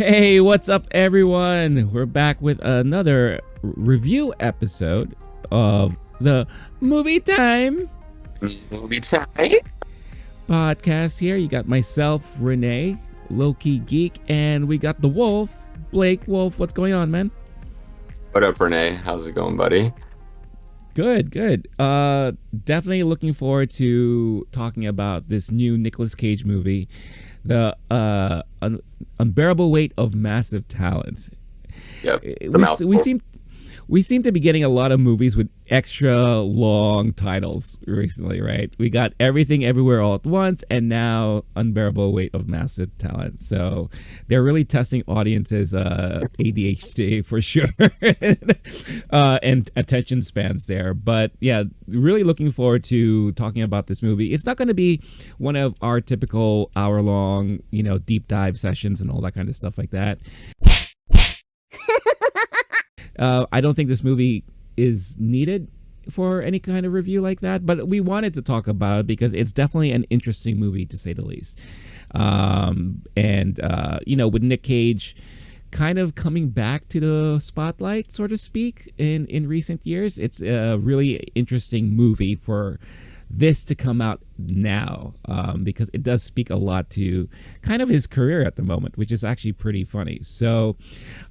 Hey, what's up, everyone? We're back with another review episode of the MovieTime MovieTime podcast. Here, you got myself, Rene, LOWKEY GEEK, and we got the Wolf, Blake. Wolf, what's going on, man? What up, Rene? How's it going, buddy? Good. Definitely looking forward to talking about this new Nicolas Cage movie, the Unbearable Weight of Massive Talent. Yep. We seem to be getting a lot of movies with extra long titles recently, right? We got Everything Everywhere All at Once, and now Unbearable Weight of Massive Talent. So they're really testing audiences' ADHD for sure, and attention spans there. But yeah, really looking forward to talking about this movie. It's not going to be one of our typical hour-long, deep dive sessions and all that kind of stuff like that. I don't think this movie is needed for any kind of review like that, but we wanted to talk about it because it's definitely an interesting movie, to say the least. With Nic Cage kind of coming back to the spotlight, so to speak, in recent years, it's a really interesting movie for this to come out now, because it does speak a lot to kind of his career at the moment, which is actually pretty funny. So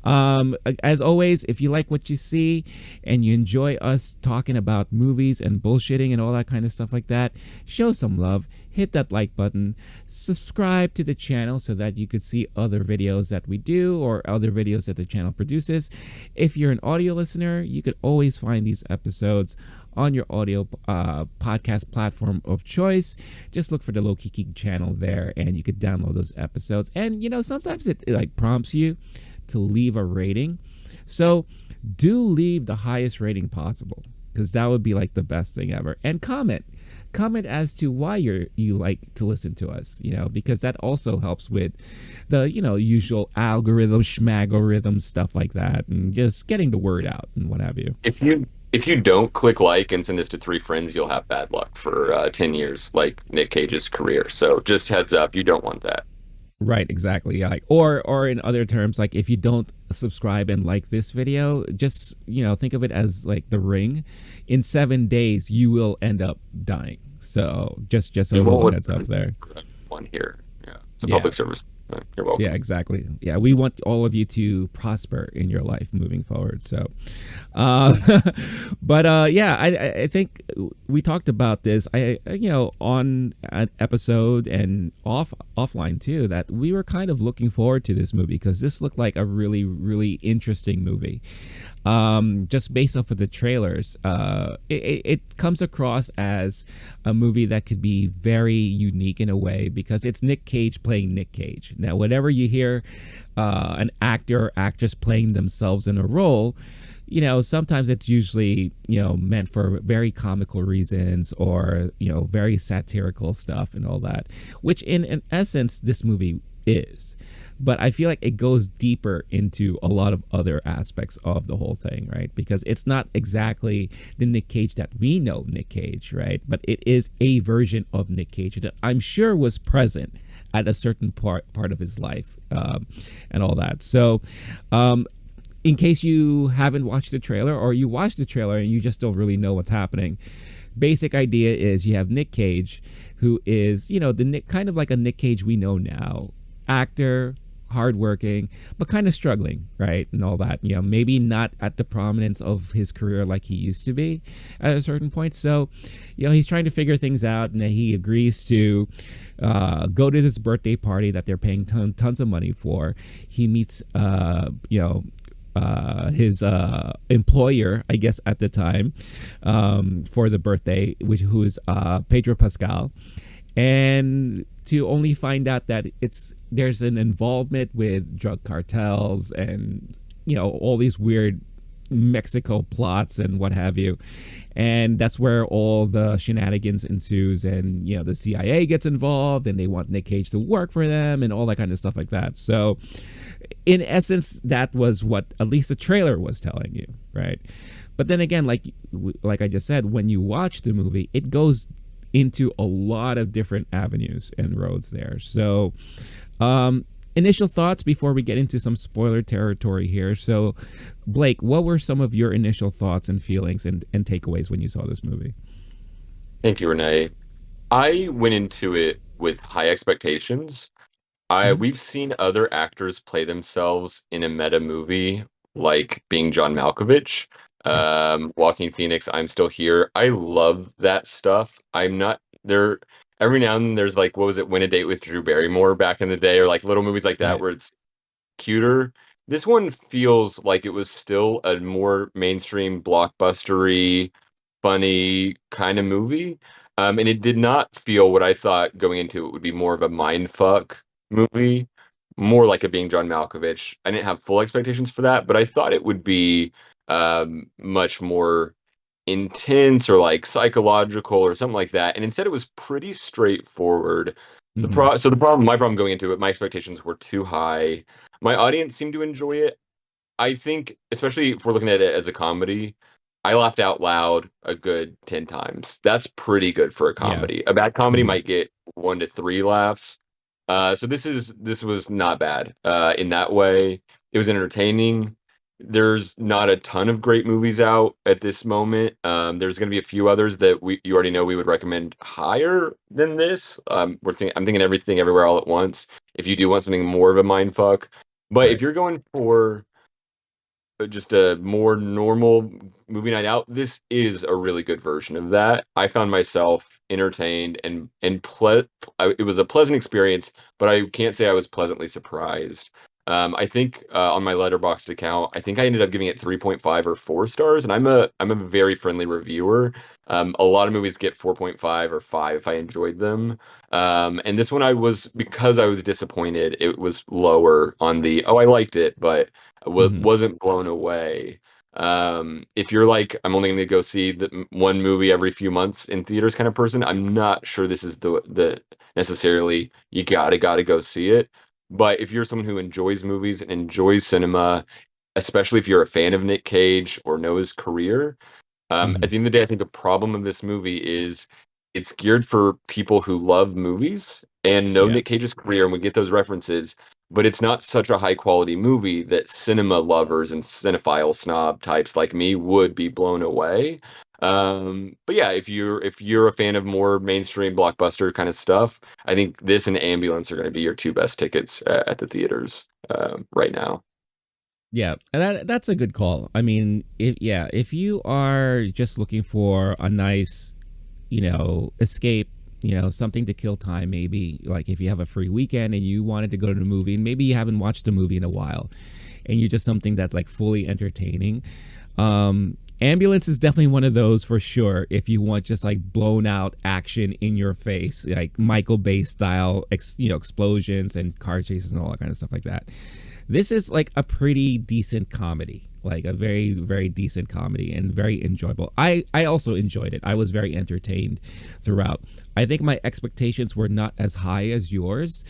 as always, if you like what you see and you enjoy us talking about movies and bullshitting and all that kind of stuff like that, show some love, hit that like button, subscribe to the channel so that you could see other videos that we do or other videos that the channel produces. If you're an audio listener, you could always find these episodes on your audio podcast platform of choice. Just look for the LOWKEY GEEK channel there, and you could download those episodes. And sometimes it like prompts you to leave a rating, so do leave the highest rating possible, because that would be like the best thing ever. And comment as to why you like to listen to us, because that also helps with the usual algorithm schmagorithm stuff like that, and just getting the word out and what have you. If you don't click like and send this to 3 friends, you'll have bad luck for 10 years, like Nic Cage's career. So just heads up, you don't want that. Right, exactly. Yeah, or in other terms, like if you don't subscribe and like this video, just think of it as like The Ring. In 7 days, you will end up dying. So just a little heads up there. One here, yeah, it's a public service. You're welcome. Yeah, exactly. Yeah, we want all of you to prosper in your life moving forward. So, I think we talked about this. On an episode and offline too, that we were kind of looking forward to this movie because this looked like a really, really interesting movie. Just based off of the trailers, it comes across as a movie that could be very unique in a way because it's Nic Cage playing Nic Cage. Now, whenever you hear an actor or actress playing themselves in a role, sometimes it's usually, meant for very comical reasons or, very satirical stuff and all that, which in essence, this movie is. But I feel like it goes deeper into a lot of other aspects of the whole thing, right? Because it's not exactly the Nic Cage that we know Nic Cage, right? But it is a version of Nic Cage that I'm sure was present at a certain part of his life, and all that. So in case you haven't watched the trailer, or you watched the trailer and you just don't really know what's happening, basic idea is you have Nic Cage, who is, kind of like a Nic Cage we know now, actor, hardworking, but kind of struggling, right? And all that, maybe not at the prominence of his career like he used to be at a certain point. So, he's trying to figure things out, and he agrees to go to this birthday party that they're paying tons of money for. He meets, his employer, I guess at the time, for the birthday, who is Pedro Pascal, and to only find out that there's an involvement with drug cartels and all these weird Mexico plots and what have you, and that's where all the shenanigans ensues, and the CIA gets involved and they want Nic Cage to work for them and all that kind of stuff like that. So in essence, that was what at least the trailer was telling you, right? But then again, like I just said, when you watch the movie, it goes into a lot of different avenues and roads there. So initial thoughts before we get into some spoiler territory here. So, Blake, what were some of your initial thoughts and feelings and takeaways when you saw this movie? Thank you, Renee. I went into it with high expectations. I Hmm. We've seen other actors play themselves in a meta movie, like being John Malkovich, Yeah. Walking Phoenix, I'm Still Here. I love that stuff. I'm not there. Every now and then, there's like, what was it, Win a Date with Drew Barrymore back in the day, or like little movies like that Right. where it's cuter. This one feels like it was still a more mainstream, blockbustery, funny kind of movie. And it did not feel what I thought going into it would be more of a mind fuck movie, more like it being John Malkovich. I didn't have full expectations for that, but I thought it would be much more intense or like psychological or something like that. And instead, it was pretty straightforward. Hmm. My problem going into it, my expectations were too high. My audience seemed to enjoy it. I think, especially if we're looking at it as a comedy, I laughed out loud a good 10 times. That's pretty good for a Yeah. comedy. A bad comedy Hmm. might get 1 to 3 laughs. So this was not bad in that way. It was entertaining. There's not a ton of great movies out at this moment. There's going to be a few others that you already know we would recommend higher than this. I'm thinking Everything Everywhere All at Once. If you do want something more of a mind fuck, but if Right. you're going for just a more normal movie night out, this is a really good version of that. I found myself entertained it was a pleasant experience, but I can't say I was pleasantly surprised. I think on my Letterboxd account, I think I ended up giving it 3.5 or 4 stars, and I'm a very friendly reviewer. A lot of movies get 4.5 or 5 if I enjoyed them. And this one because I was disappointed, it was lower on the, oh, I liked it, but Hmm. wasn't blown away. If you're like, I'm only going to go see one movie every few months in theaters kind of person, I'm not sure this is the necessarily you gotta go see it. But if you're someone who enjoys movies and enjoys cinema, especially if you're a fan of Nick Cage or know his career, Hmm. at the end of the day, I think a problem of this movie is it's geared for people who love movies and know Yeah. Nick Cage's career, and we get those references, but it's not such a high quality movie that cinema lovers and cinephile snob types like me would be blown away. But yeah, if you're a fan of more mainstream blockbuster kind of stuff, I think this and Ambulance are going to be your two best tickets at the theaters right now. Yeah, and that's a good call. I mean, if you are just looking for a nice, escape, something to kill time, maybe like if you have a free weekend and you wanted to go to the movie and maybe you haven't watched a movie in a while, and you're just something that's like fully entertaining. Ambulance is definitely one of those for sure. If you want just like blown out action in your face, like Michael Bay style, explosions and car chases and all that kind of stuff like that. This is like a pretty decent comedy, like a very, very decent comedy and very enjoyable. I also enjoyed it. I was very entertained throughout. I think my expectations were not as high as yours.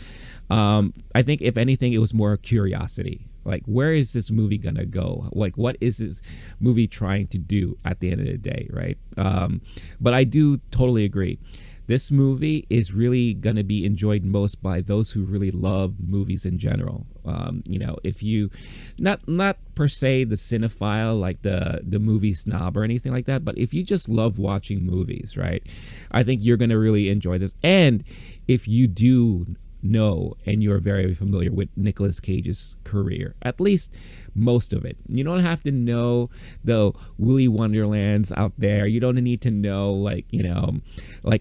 I think if anything, it was more curiosity. Like, where is this movie gonna go? Like, what is this movie trying to do at the end of the day, right? But I do totally agree. This movie is really gonna be enjoyed most by those who really love movies in general. If you, not per se the cinephile, like the movie snob or anything like that, but if you just love watching movies, right? I think you're gonna really enjoy this. And if you do know and you're very familiar with Nicolas Cage's career, at least most of it. You don't have to know the Willy Wonderlands out there. You don't need to know like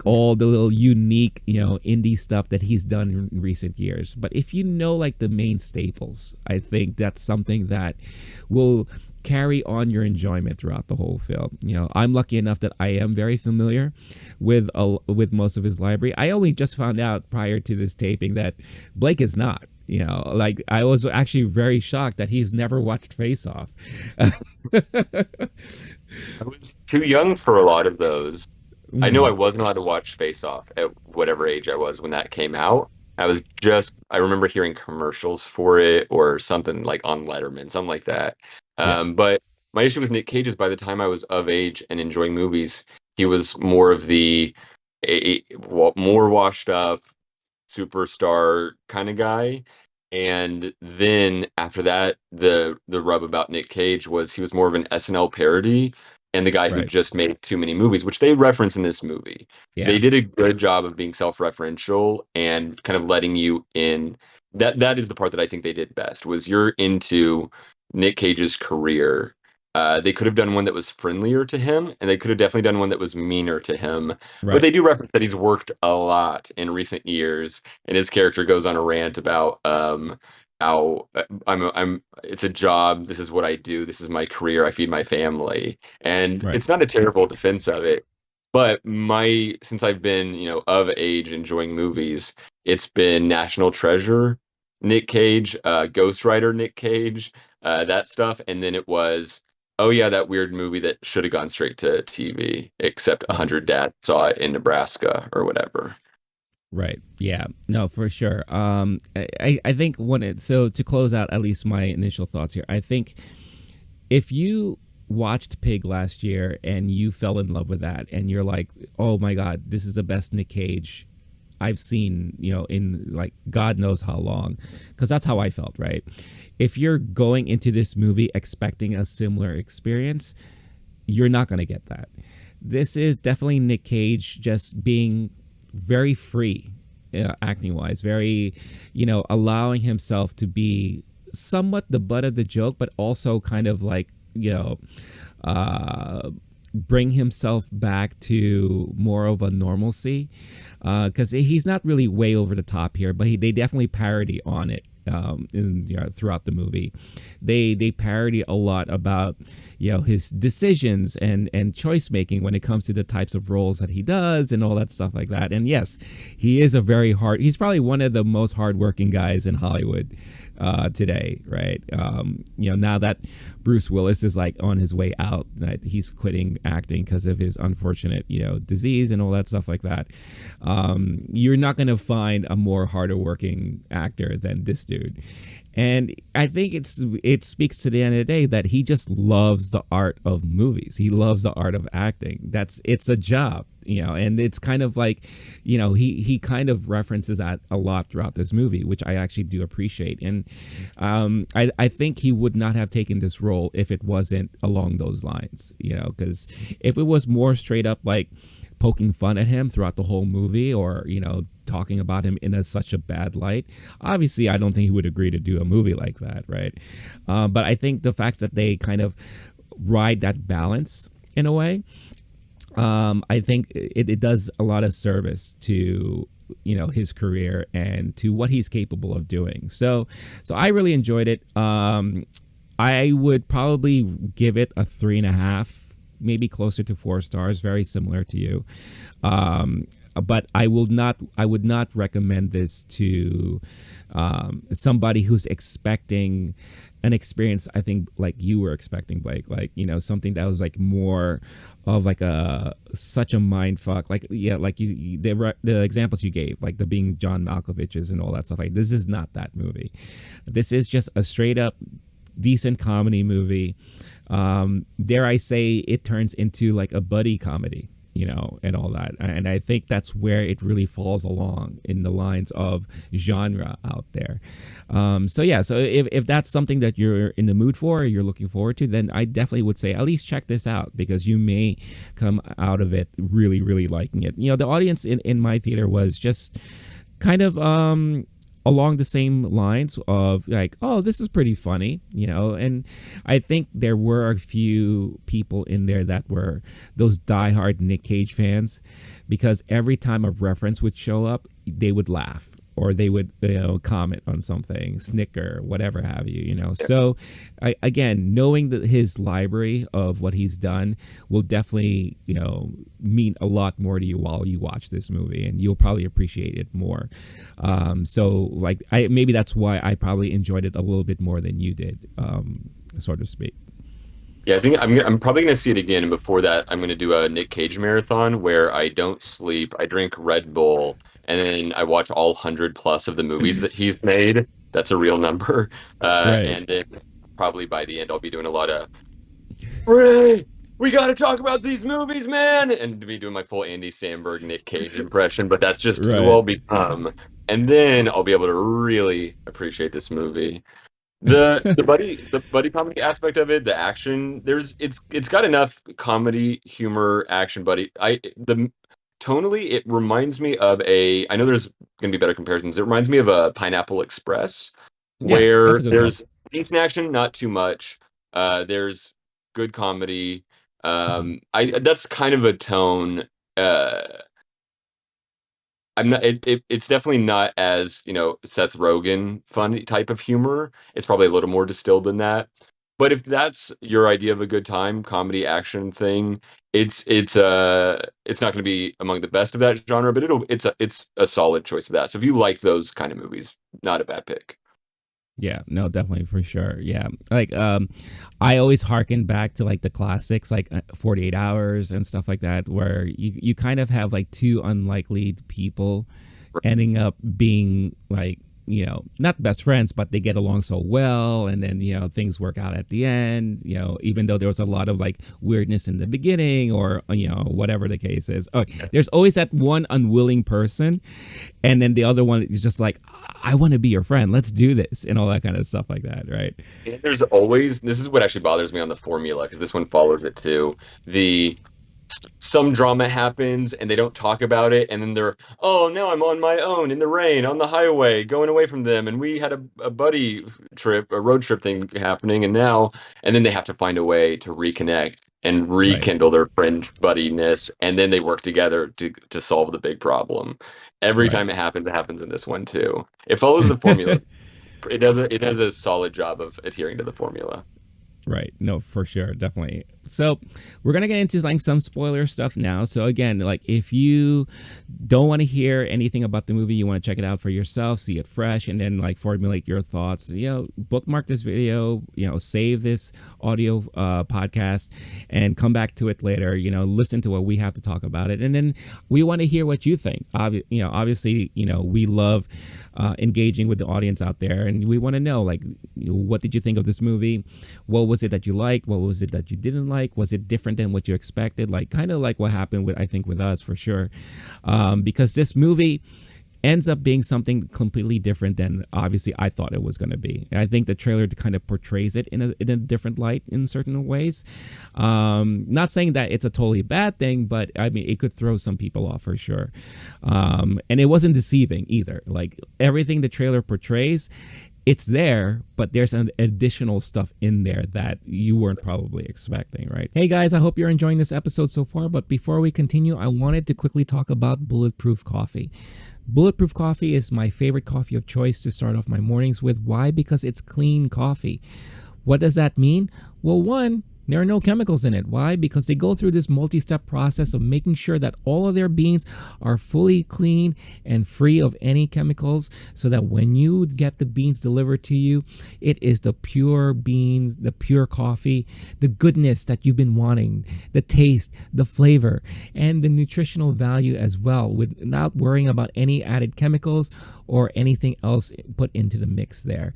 all the little unique, indie stuff that he's done in recent years. But if you know like the main staples, I think that's something that will carry on your enjoyment throughout the whole film. I'm lucky enough that I am very familiar with most of his library. I only just found out prior to this taping that Blake is not. Like I was actually very shocked that he's never watched Face Off. I was too young for a lot of those. I know I Mhm. wasn't allowed to watch Face Off at whatever age I was when that came out. I remember hearing commercials for it or something like on Letterman, something like that. Yeah. But my issue with Nick Cage is by the time I was of age and enjoying movies, he was more of more washed up superstar kind of guy. And then after that, the rub about Nick Cage was he was more of an SNL parody and the guy who Right. just made too many movies, which they reference in this movie. They Yeah. did a good job of being self-referential and kind of letting you in. That is the part that I think they did best was you're into Nick Cage's career. They could have done one that was friendlier to him, and they could have definitely done one that was meaner to him. But Right. they do reference that he's worked a lot in recent years, and his character goes on a rant about how I'm it's a job, this is what I do, this is my career, I feed my family. And Right. it's not a terrible defense of it. But my since I've been, of age enjoying movies, it's been National Treasure, Nick Cage, Ghost Rider Nick Cage, that stuff, and then it was oh yeah, that weird movie that should have gone straight to TV, except a Right. hundred dads saw it in Nebraska or whatever. Right. Yeah. No, for sure. I think so to close out at least my initial thoughts here, I think if you watched Pig last year and you fell in love with that and you're like, oh my God, this is the best Nick Cage I've seen, in like God knows how long, because that's how I felt, right? If you're going into this movie expecting a similar experience, you're not going to get that. This is definitely Nick Cage just being very free, acting wise, very, allowing himself to be somewhat the butt of the joke, but also kind of like, uh, bring himself back to more of a normalcy, because he's not really way over the top here, but they definitely parody on it. Throughout the movie, they parody a lot about his decisions and choice making when it comes to the types of roles that he does and all that stuff like that. And yes, he is he's probably one of the most hardworking guys in Hollywood today, right? Now that Bruce Willis is like on his way out, that he's quitting acting because of his unfortunate, disease and all that stuff like that. You're not going to find a more harder working actor than this dude. And I think it speaks to the end of the day that he just loves the art of movies. He loves the art of acting. It's a job, and it's kind of like, he kind of references that a lot throughout this movie, which I actually do appreciate. And I think he would not have taken this role if it wasn't along those lines, because if it was more straight up like poking fun at him throughout the whole movie, or talking about him in such a bad light, obviously I don't think he would agree to do a movie like that, right? But I think the fact that they kind of ride that balance in a way, I think it does a lot of service to his career and to what he's capable of doing. So I really enjoyed it. I would probably give it a 3.5, maybe closer to 4 stars, very similar to you. But I would not recommend this to somebody who's expecting an experience, I think, like you were expecting, Blake, like, something that was like more of like such a mind fuck, like, yeah, like the examples you gave, like the being John Malkovich's and all that stuff. Like, this is not that movie. This is just a straight up decent comedy movie. Dare I say, it turns into like a buddy comedy, and all that. And I think that's where it really falls along in the lines of genre out there. So yeah, so if that's something that you're in the mood for, or you're looking forward to, then I definitely would say at least check this out, because you may come out of it really, really liking it. The audience in my theater was just kind of along the same lines of like, oh, this is pretty funny, and I think there were a few people in there that were those diehard Nick Cage fans, because every time a reference would show up, they would laugh, or they would comment on something, snicker, whatever have you. So again, knowing that his library of what he's done will definitely mean a lot more to you while you watch this movie, and you'll probably appreciate it more. So like, maybe that's why I probably enjoyed it a little bit more than you did, so to speak. Yeah, I think I'm probably gonna see it again, and before that, I'm gonna do a Nick Cage marathon where I don't sleep, I drink Red Bull, and then I watch all 100 plus of the movies that he's made. That's a real number. Right. And then probably by the end, I'll be doing a lot of Ray, we got to talk about these movies, man, and to be doing my full Andy Samberg Nick Cage impression. But that's just who Right. I'll become. and then I'll be able to really appreciate this movie. The buddy comedy aspect of it, the action, it's got enough comedy, humor, action, buddy. I the tonally it reminds me of a I know there's gonna be better comparisons. It reminds me of a Pineapple Express, Yeah, that's where a good call. there's decent action, not too much. There's good comedy. I that's kind of a tone. Uh, I'm not. It's definitely not as Seth Rogen funny type of humor. It's probably a little more distilled than that. But if that's your idea of a good time, comedy action thing, it's not going to be among the best of that genre, but it's a solid choice of that. So if you like those kind of movies, not a bad pick. Yeah, no, definitely for sure. Yeah. Like I always harken back to like the classics like 48 Hours and stuff like that where you kind of have like two unlikely people ending up being like not best friends, but they get along so well, and then things work out at the end, even though there was a lot of like weirdness in the beginning, or whatever the case is. Oh, there's always that one unwilling person, and then the other one is just like, I want to be your friend, let's do this, and all that kind of stuff like that, right? And there's always this is what actually bothers me on the formula because this one follows it too. The some drama happens and they don't talk about it, and then they're, oh, now I'm on my own in the rain on the highway going away from them, and we had a buddy trip, a road trip thing happening, and then they have to find a way to reconnect and Right, rekindle their friend buddiness, and then they work together to solve the big problem. Every right. time it happens in this one too. It follows the formula. It does a solid job of adhering to the formula. Right. No, for sure. Definitely. So we're going to get into like some spoiler stuff now. So again, like if you don't want to hear anything about the movie, you want to check it out for yourself, see it fresh, and then like formulate your thoughts, bookmark this video, save this audio podcast and come back to it later, listen to what we have to talk about it. And then we want to hear what you think. Obviously, we love engaging with the audience out there, and we want to know like, what did you think of this movie? What was it that you liked? What was it that you didn't like? Was it different than what you expected? Like kind of like what happened with, I think, with us for sure. Because this movie ends up being something completely different than obviously I thought it was going to be. And I think the trailer kind of portrays it in a different light in certain ways. Not saying that it's a totally bad thing, but I mean, it could throw some people off for sure. And it wasn't deceiving either. Like everything the trailer portrays, it's there, but there's an additional stuff in there that you weren't probably expecting, right? Hey guys, I hope you're enjoying this episode so far, but before we continue, I wanted to quickly talk about Bulletproof Coffee. Bulletproof Coffee is my favorite coffee of choice to start off my mornings with. Why? Because it's clean coffee. What does that mean? Well, one, there are no chemicals in it. Why? Because they go through this multi-step process of making sure that all of their beans are fully clean and free of any chemicals, so that when you get the beans delivered to you, it is the pure beans, the pure coffee, the goodness that you've been wanting, the taste, the flavor, and the nutritional value as well, without worrying about any added chemicals or anything else put into the mix there.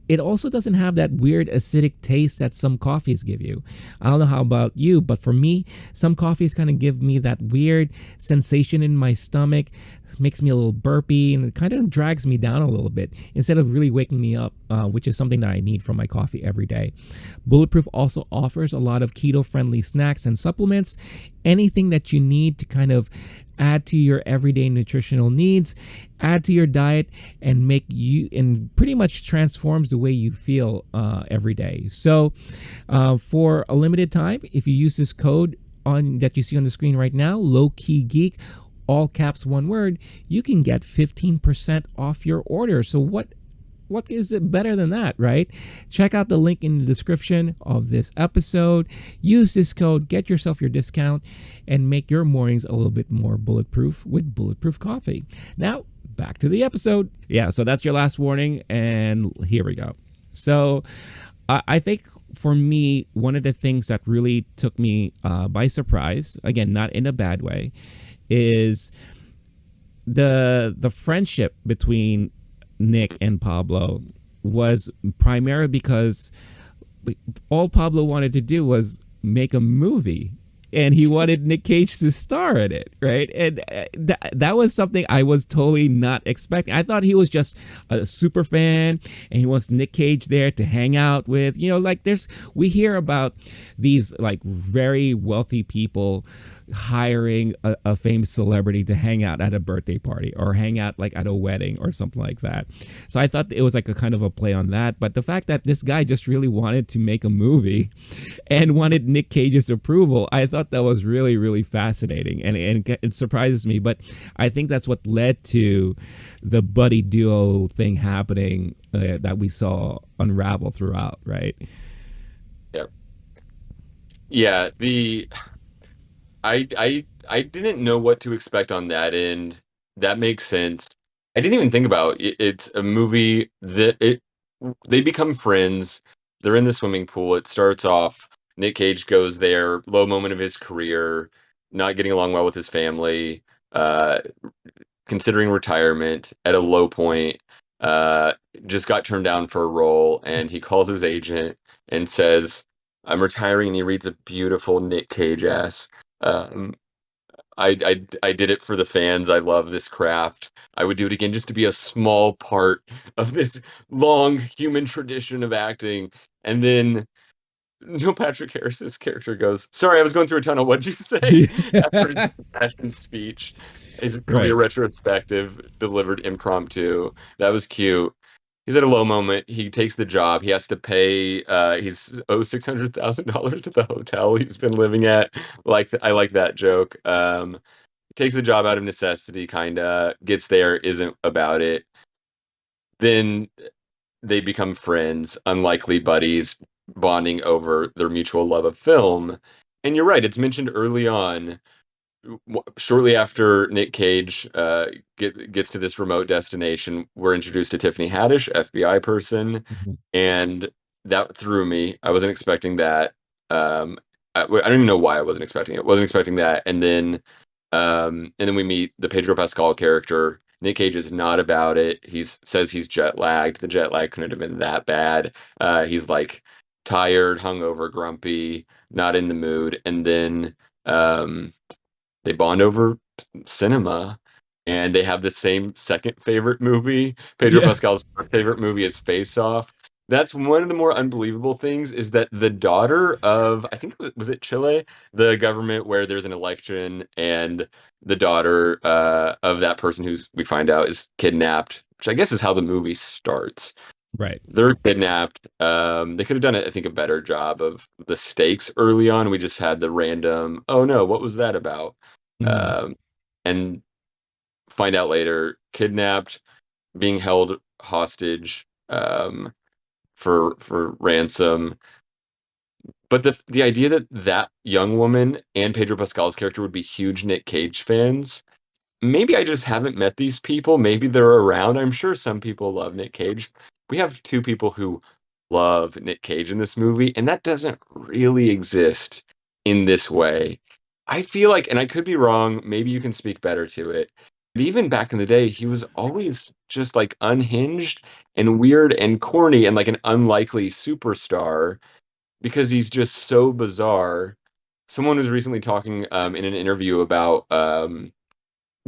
It also doesn't have that weird acidic taste that some coffees give you. I don't know how about you, but for me, some coffees kind of give me that weird sensation in my stomach, makes me a little burpy, and it kind of drags me down a little bit instead of really waking me up, which is something that I need from my coffee every day. Bulletproof also offers a lot of keto-friendly snacks and supplements, anything that you need to kind of add to your everyday nutritional needs, add to your diet, and pretty much transforms the way you feel every day. So for a limited time, if you use this code that you see on the screen right now, LOWKEY GEEK, all caps, one word, you can get 15% off your order. So what is it better than that, right? Check out the link in the description of this episode. Use this code, get yourself your discount, and make your mornings a little bit more bulletproof with Bulletproof Coffee. Now, back to the episode. Yeah, so that's your last warning, and here we go. So I think for me, one of the things that really took me by surprise, again, not in a bad way, is the friendship between Nick and Pablo was primarily because all Pablo wanted to do was make a movie. and he wanted Nic Cage to star in it, right? And that was something I was totally not expecting. I thought he was just a super fan, and he wants Nic Cage there to hang out with. Like we hear about these like very wealthy people hiring a famous celebrity to hang out at a birthday party or hang out like at a wedding or something like that. So I thought it was like a kind of a play on that. But the fact that this guy just really wanted to make a movie and wanted Nic Cage's approval, I thought that was really, really fascinating. And it surprises me. But I think that's what led to the buddy duo thing happening that we saw unravel throughout, right? Yeah. Yeah, I didn't know what to expect on that end. That makes sense. I didn't even think about it. It's a movie that they become friends. They're in the swimming pool. It starts off, Nic Cage goes there, low moment of his career, not getting along well with his family, uh, considering retirement at a low point. Uh, just got turned down for a role, and he calls his agent and says, "I'm retiring," and he reads a beautiful Nic Cage ass. Um, I did it for the fans. I love this craft. I would do it again just to be a small part of this long human tradition of acting. And then Neil Patrick Harris's character goes, "Sorry, I was going through a tunnel. What'd you say?" After his passion speech. It's really a Right. retrospective delivered impromptu. That was cute. He's at a low moment. He takes the job. He has to pay. He's owes $600,000 to the hotel he's been living at. I like that joke. Takes the job out of necessity. Kinda gets there. Isn't about it. Then they become friends, unlikely buddies, bonding over their mutual love of film. And you're right. It's mentioned early on shortly after Nic Cage gets to this remote destination, we're introduced to Tiffany Haddish, FBI person, Mhm. and that threw me. I wasn't expecting that. I don't even know why I wasn't expecting it. Wasn't expecting that, and then we meet the Pedro Pascal character. Nic Cage is not about it. He says he's jet lagged. The jet lag couldn't have been that bad. He's like tired, hungover, grumpy, not in the mood, and then. Um, they bond over cinema, and they have the same second favorite movie. Pedro Yeah. Pascal's first favorite movie is Face Off. That's one of the more unbelievable things is that the daughter of, I think, was it Chile, the government where there's an election, and the daughter of that person who's we find out is kidnapped, which I guess is how the movie starts. Right. They're kidnapped. They could have done, I think, a better job of the stakes early on. We just had the random, oh no, what was that about? Mhm. Um, and find out later, kidnapped, being held hostage for ransom. But the idea that that young woman and Pedro Pascal's character would be huge Nic Cage fans, maybe I just haven't met these people. Maybe they're around. I'm sure some people love Nic Cage. We have two people who love Nic Cage in this movie, and that doesn't really exist in this way. I feel like, and I could be wrong, maybe you can speak better to it. But even back in the day, he was always just like unhinged and weird and corny and like an unlikely superstar because he's just so bizarre. Someone was recently talking in an interview about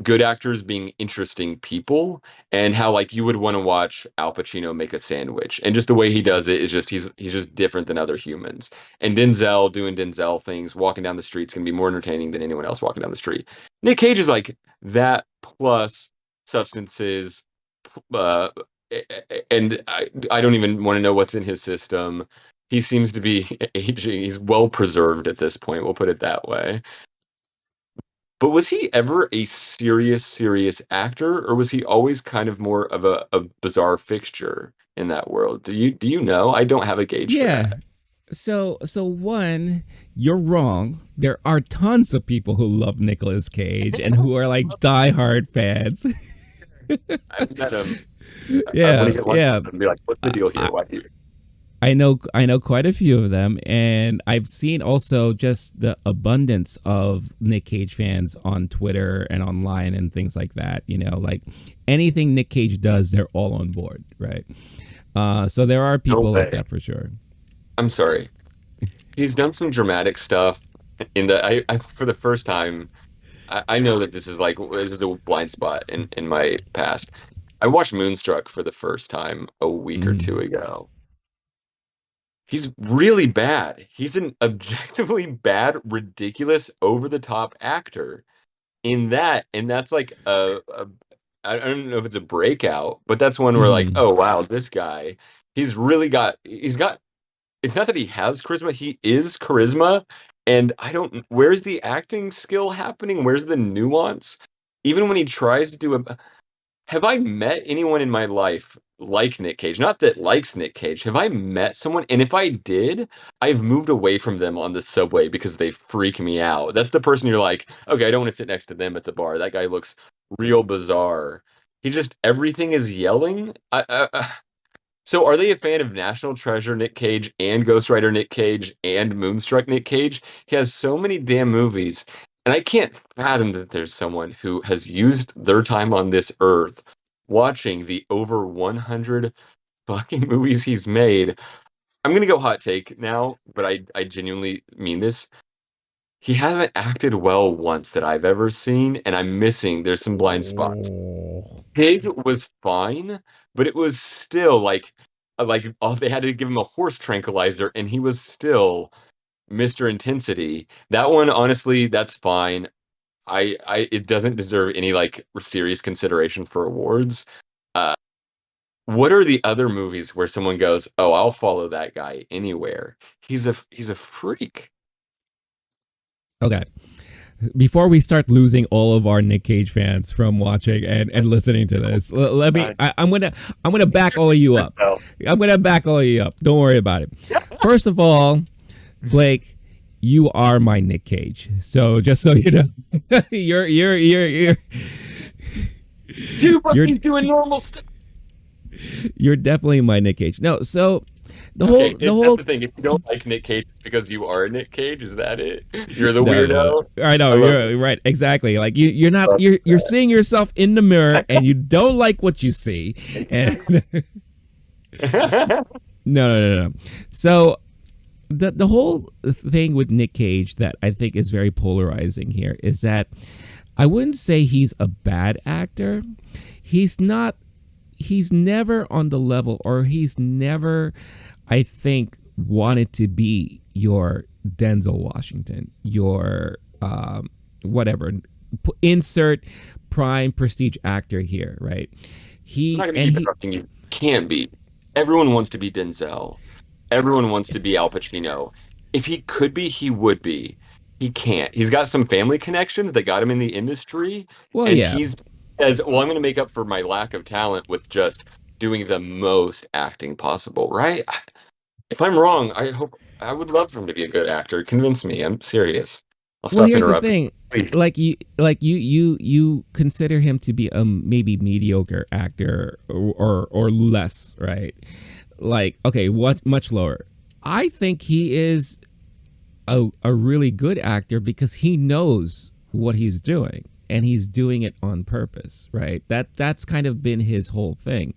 good actors being interesting people and how like you would want to watch Al Pacino make a sandwich and just the way he does it is just he's just different than other humans. And Denzel doing Denzel things, walking down the street is going to be more entertaining than anyone else walking down the street. Nic Cage is like that plus substances, uh, and I don't even want to know what's in his system. He seems to be aging. He's well preserved at this point. We'll put it that way. But was he ever a serious actor, or was he always kind of more of a bizarre fixture in that world? Do you know? I don't have a gauge for Yeah. that. So one, you're wrong. There are tons of people who love Nicolas Cage and who are like diehard fans. I've met him. I want Yeah, to get lunch yeah. with him and be like, "What's the deal here? I, Why do you?" I know quite a few of them, and I've seen also just the abundance of Nic Cage fans on Twitter and online and things like that. Like anything Nic Cage does, they're all on board, right? So there are No people like way. that for sure. I'm sorry. He's done some dramatic stuff. in the I for the first time, I know that this is a blind spot in my past. I watched Moonstruck for the first time a week or two Mm. ago. He's really bad. He's an objectively bad, ridiculous, over the top actor in that, and that's like I don't know if it's a breakout, but that's one where like, Mm. oh wow, this guy, he's got it's not that he has charisma, he is charisma. And I don't, where's the acting skill happening? Where's the nuance? Even when he tries to do a, have I met anyone in my life like Nic Cage? Not that likes Nic Cage. Have I met someone? And if I did, I've moved away from them on the subway because they freak me out. That's the person you're like, okay, I don't want to sit next to them at the bar. That guy looks real bizarre. He just, everything is yelling. So are they a fan of National Treasure Nic Cage and Ghost Rider Nic Cage and Moonstruck Nic Cage? He has so many damn movies, and I can't fathom that there's someone who has used their time on this earth watching the over 100 fucking movies he's made. I'm gonna go hot take now, but I genuinely mean this. He hasn't acted well once that I've ever seen, and I'm missing. There's some blind spots. Oh. Pig was fine, but it was still like all they had to give him a horse tranquilizer, and he was still Mr. Intensity. That one, honestly, that's fine. I it doesn't deserve any like serious consideration for awards. Uh, what are the other movies where someone goes, "Oh, I'll follow that guy anywhere. He's a freak." Okay. Before we start losing all of our Nic Cage fans from watching and listening to this, let me. God, I'm gonna back all of you up. I'm gonna back all of you up. Don't worry about it. First of all, Blake, you are my Nic Cage. So just so you know, you're dude, but you're he's doing normal stuff. you're definitely my Nic Cage. No, so the Okay, whole the that's whole the thing. If you don't like Nic Cage, it's because you are Nic Cage. Is that it? You're the no, weirdo. I know I love you're right. Exactly. Like you're not love you're seeing yourself in the mirror and you don't like what you see. And that. no. So the whole thing with Nic Cage that I think is very polarizing here is that I wouldn't say he's a bad actor. He's not. He's never on the level, or he's never, I think, wanted to be your Denzel Washington, your whatever, insert prime prestige actor here, right? I'm not He gonna and keep he interrupting you. Can't be. Everyone wants to be Denzel. Everyone wants to be Al Pacino. If he could be, he would be. He can't. He's got some family connections that got him in the industry, well, and yeah. he's as well. I'm going to make up for my lack of talent with just doing the most acting possible, right? If I'm wrong, I would love for him to be a good actor. Convince me. I'm serious. I'll Well, stop here's the interrupting. thing. Please. Like you consider him to be a maybe mediocre actor or less, right? Like, okay, what much lower? I think he is a really good actor because he knows what he's doing and he's doing it on purpose, right? That's kind of been his whole thing.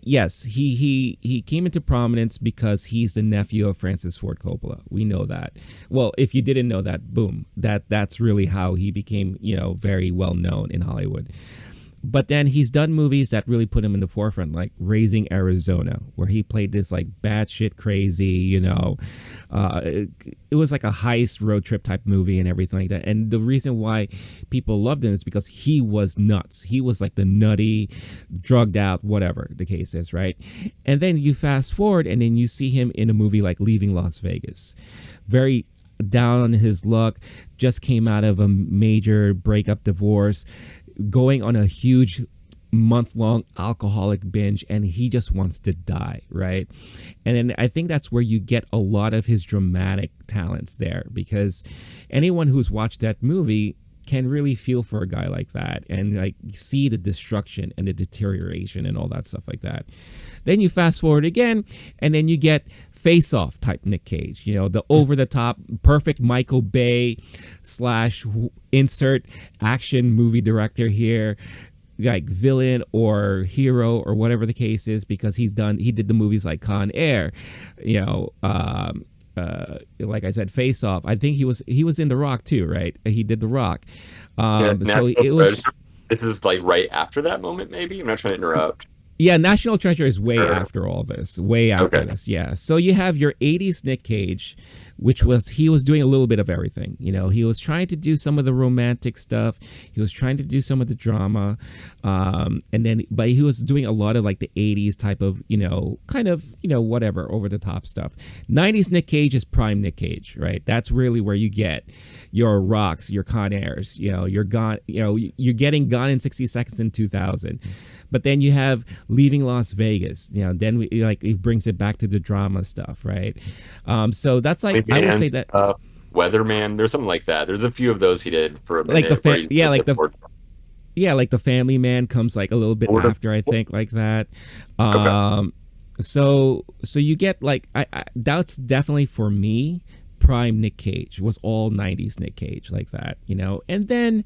Yes, he came into prominence because he's the nephew of Francis Ford Coppola. We know that. Well, if you didn't know that, boom, that's really how he became, very well known in Hollywood. But then he's done movies that really put him in the forefront, like Raising Arizona, where he played this like batshit crazy, it was like a heist road trip type movie and everything like that. And the reason why people loved him is because he was nuts. He was like the nutty, drugged out, whatever the case is, right? And then you fast forward and then you see him in a movie like Leaving Las Vegas. Very down on his luck, just came out of a major breakup, divorce, going on a huge month-long alcoholic binge, and he just wants to die, right? And then I think that's where you get a lot of his dramatic talents there, because anyone who's watched that movie can really feel for a guy like that and like see the destruction and the deterioration and all that stuff like that. Then you fast forward again, and then you get Face Off type Nic Cage, the over the top, perfect Michael Bay / insert action movie director here, like villain or hero or whatever the case is, because he did the movies like Con Air, like I said, Face Off. I think he was in The Rock too, right? He did The Rock. Yeah, So National it Treasure. was. This is like right after that moment, maybe. I'm not trying to interrupt. Yeah, National Treasure is way Or, after all this. Way after okay. this. Yeah. So you have your 80s Nick Cage, which was he was doing a little bit of everything. He was trying to do some of the romantic stuff. He was trying to do some of the drama. But he was doing a lot of like the 80s type of, kind of, whatever, over the top stuff. 90s Nick Cage is prime Nick Cage, right? That's really where you get your Rocks, your Con Airs, you're gone, you're getting Gone in 60 Seconds in 2000. But then you have Leaving Las Vegas. Then it brings it back to the drama stuff, right? So that's like I would Man, say that Weatherman. There's something like that. There's a few of those he did for a like the minute where he's yeah, like like the the Lord, yeah, like the Family Man comes like a little bit Lord of. after, I think, like that. Okay. So you get like that's definitely for me prime Nick Cage was all 90s Nick Cage like that, and then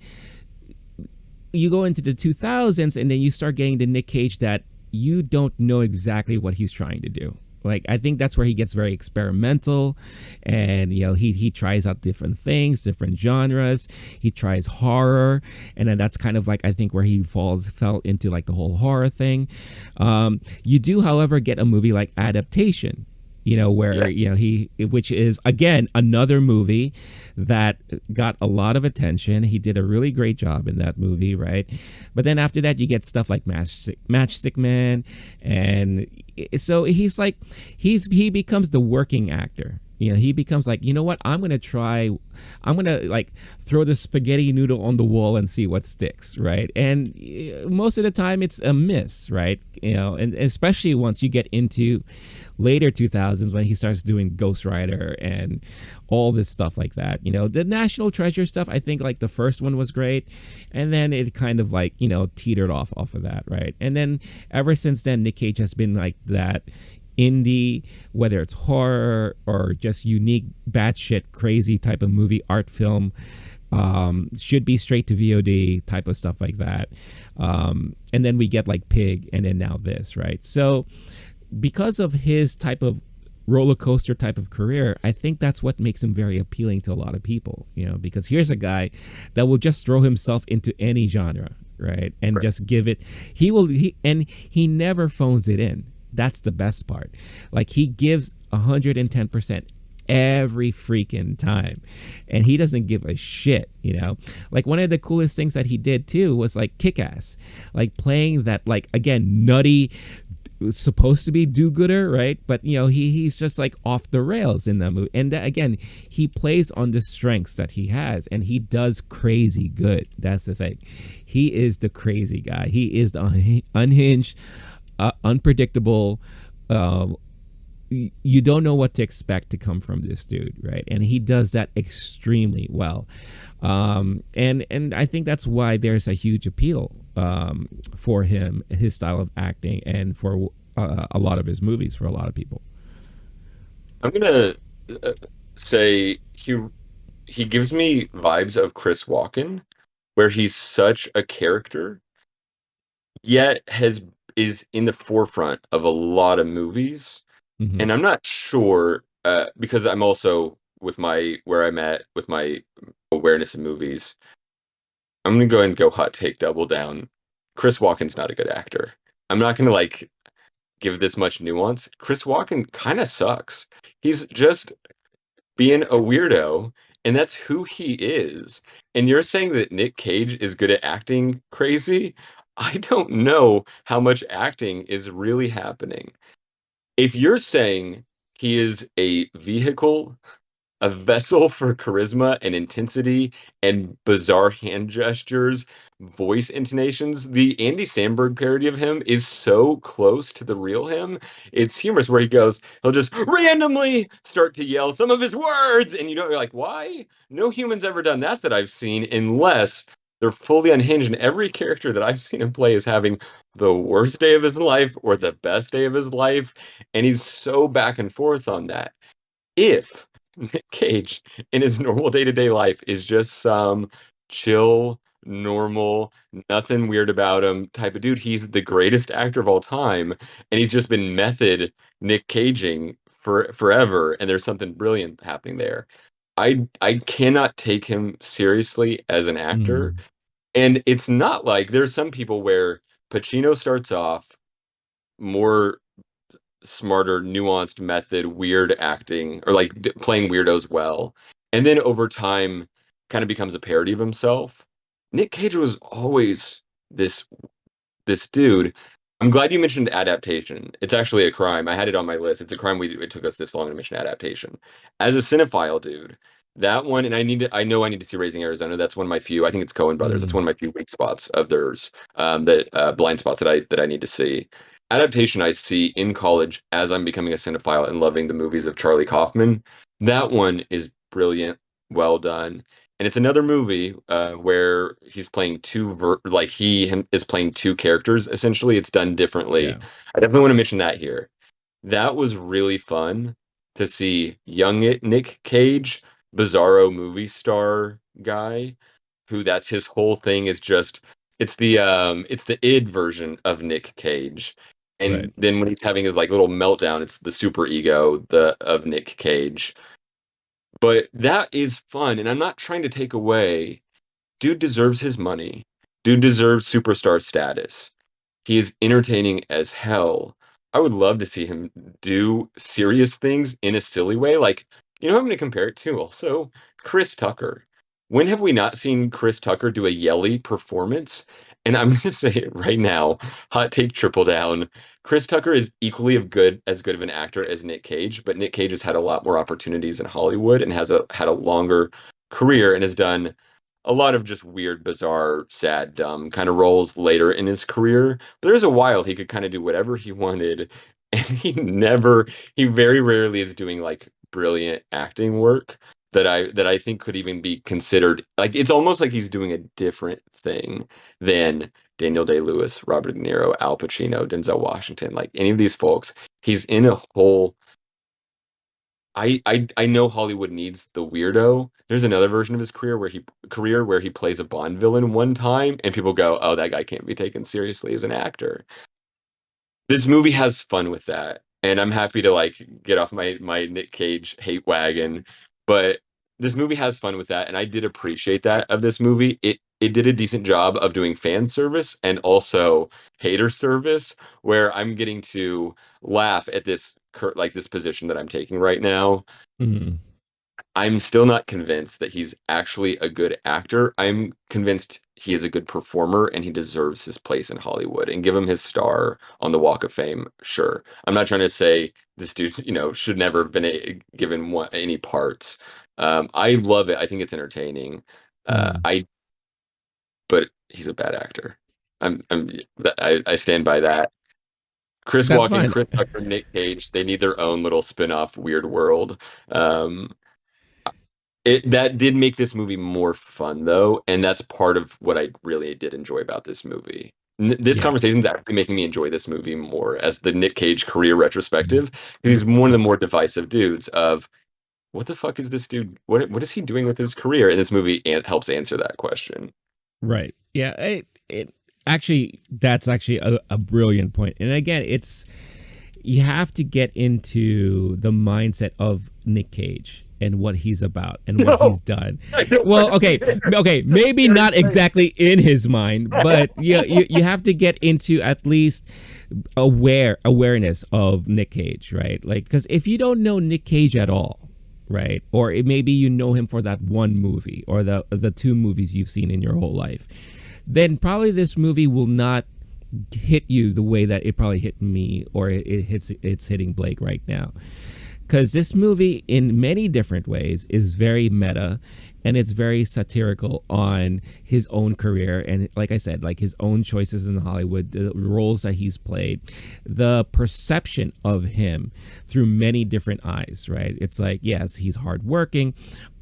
you go into the 2000s and then you start getting the Nick Cage that you don't know exactly what he's trying to do. Like I think that's where he gets very experimental, and he tries out different things, different genres. He tries horror, and then that's kind of like I think where he fell into like the whole horror thing. You do, however, get a movie like Adaptation, where Yeah. which is again another movie that got a lot of attention. He did a really great job in that movie, right? But then after that you get stuff like Matchstick Man, and so he's like he becomes the working actor. He becomes like, what, I'm gonna like throw the spaghetti noodle on the wall and see what sticks, right? And most of the time it's a miss, right? And especially once you get into later 2000s when he starts doing Ghost Rider and all this stuff like that. The National Treasure stuff, I think like the first one was great, and then it kind of like teetered off of that, right? And then ever since then Nick Cage has been like that indie, whether it's horror or just unique batshit crazy type of movie, art film, should be straight to VOD type of stuff like that. And then we get like Pig, and then now this, right? So because of his type of roller coaster type of career, I think that's what makes him very appealing to a lot of people, because here's a guy that will just throw himself into any genre, right? And Right. just give it, and he never phones it in. That's the best part. Like he gives 110% every freaking time, and he doesn't give a shit. Like one of the coolest things that he did too was like Kick-Ass, like playing that like again nutty, supposed to be do-gooder, right? But he's just like off the rails in that movie, and again he plays on the strengths that he has, and he does crazy good. That's the thing. He is the crazy guy. He is the unhinged, unpredictable. You don't know what to expect to come from this dude, right? And he does that extremely well. And I think that's why there's a huge appeal for him, his style of acting, and for a lot of his movies for a lot of people. I'm gonna uh, say he gives me vibes of Chris Walken, where he's such a character, yet has is in the forefront of a lot of movies. Hmm. And I'm not sure because I'm also with my where I'm at with my awareness of movies. I'm gonna go ahead and go hot take double down. Chris Walken's not a good actor. I'm not gonna like give this much nuance. Chris Walken kind of sucks. He's just being a weirdo, and that's who he is. And you're saying that Nick Cage is good at acting crazy? I don't know how much acting is really happening. If you're saying he is a vehicle, a vessel for charisma and intensity and bizarre hand gestures, voice intonations. The Andy Samberg parody of him is so close to the real him. It's humorous where he'll just randomly start to yell some of his words, and you're like, why? No human's ever done that I've seen, unless they're fully unhinged. And every character that I've seen him play is having the worst day of his life or the best day of his life, and he's so back and forth on that. If Nick Cage in his normal day-to-day life is just some chill, normal, nothing weird about him type of dude. He's the greatest actor of all time, and he's just been method Nick Caging forever, and there's something brilliant happening there. I cannot take him seriously as an actor, Mm, and it's not like there's some people where Pacino starts off more smarter, nuanced method, weird acting, or like playing weirdos well, and then over time kind of becomes a parody of himself. Nic Cage was always this this dude. I'm glad you mentioned adaptation. It's actually a crime. I had it on my list. It's a crime it took us this long to mention adaptation. As a cinephile dude, that one, and I know I need to see Raising Arizona. That's one of my few. I think it's Coen Brothers. That's mm, one of my few weak spots of theirs. That blind spots that I need to see. Adaptation I see in college as I'm becoming a cinephile and loving the movies of Charlie Kaufman. That one is brilliant, well done. And it's another movie where he's playing like is playing two characters. Essentially, it's done differently. yeah, I definitely want to mention that here. That was really fun to see young Nic Cage, bizarro movie star guy, who that's his whole thing is just it's the id version of Nic Cage. right. And then when he's having his like little meltdown, it's the super ego the of Nic Cage. But that is fun, and I'm not trying to take away. Dude deserves his money. Dude deserves superstar status. He is entertaining as hell. I would love to see him do serious things in a silly way. Like, you know who I'm going to compare it to also? Chris Tucker. When have we not seen Chris Tucker do a yelly performance? And I'm going to say it right now, hot take triple down. Chris Tucker is equally as good of an actor as Nic Cage, but Nic Cage has had a lot more opportunities in Hollywood and had a longer career and has done a lot of just weird, bizarre, sad, dumb kind of roles later in his career. But there's a while he could kind of do whatever he wanted, and he very rarely is doing like brilliant acting work that I think could even be considered like it's almost like he's doing a different thing than Daniel Day-Lewis, Robert De Niro, Al Pacino, Denzel Washington, like any of these folks. He's in a whole I know Hollywood needs the weirdo. There's another version of his career where he plays a Bond villain one time, and people go, "Oh, that guy can't be taken seriously as an actor." This movie has fun with that, and I'm happy to like get off my Nic Cage hate wagon, but this movie has fun with that, and I did appreciate that of this movie. It did a decent job of doing fan service and also hater service, where I'm getting to laugh at this position that I'm taking right now. Mm, I'm still not convinced that he's actually a good actor. I'm convinced he is a good performer and he deserves his place in Hollywood and give him his star on the Walk of Fame. Sure. I'm not trying to say this dude, should never have been given any parts. I love it. I think it's entertaining. mm. I but he's a bad actor. I'm I stand by that. Chris That's Walken, fine. Chris Tucker, Nic Cage, they need their own little spin-off weird world. Um, that did make this movie more fun though, and that's part of what I really did enjoy about this movie. This Yeah. conversation is actually making me enjoy this movie more as the Nic Cage career retrospective, Mm. because he's one of the more divisive dudes of what the fuck is this dude? What is he doing with his career? And this movie helps answer that question. Right. Yeah. It actually, that's actually a brilliant point. And again, you have to get into the mindset of Nic Cage and what he's about and what No, he's done. I don't Well, want to okay, be there. okay, It's just maybe very not strange. exactly in his mind, but you have to get into at least awareness of Nic Cage, right? Like, because if you don't know Nic Cage at all, right, or maybe you know him for that one movie or the two movies you've seen in your whole life, then probably this movie will not hit you the way that it probably hit me or it's hitting Blake right now, because this movie in many different ways is very meta and it's very satirical on his own career and, like I said, like his own choices in Hollywood, the roles that he's played, the perception of him through many different eyes, right? It's like, yes, he's hardworking,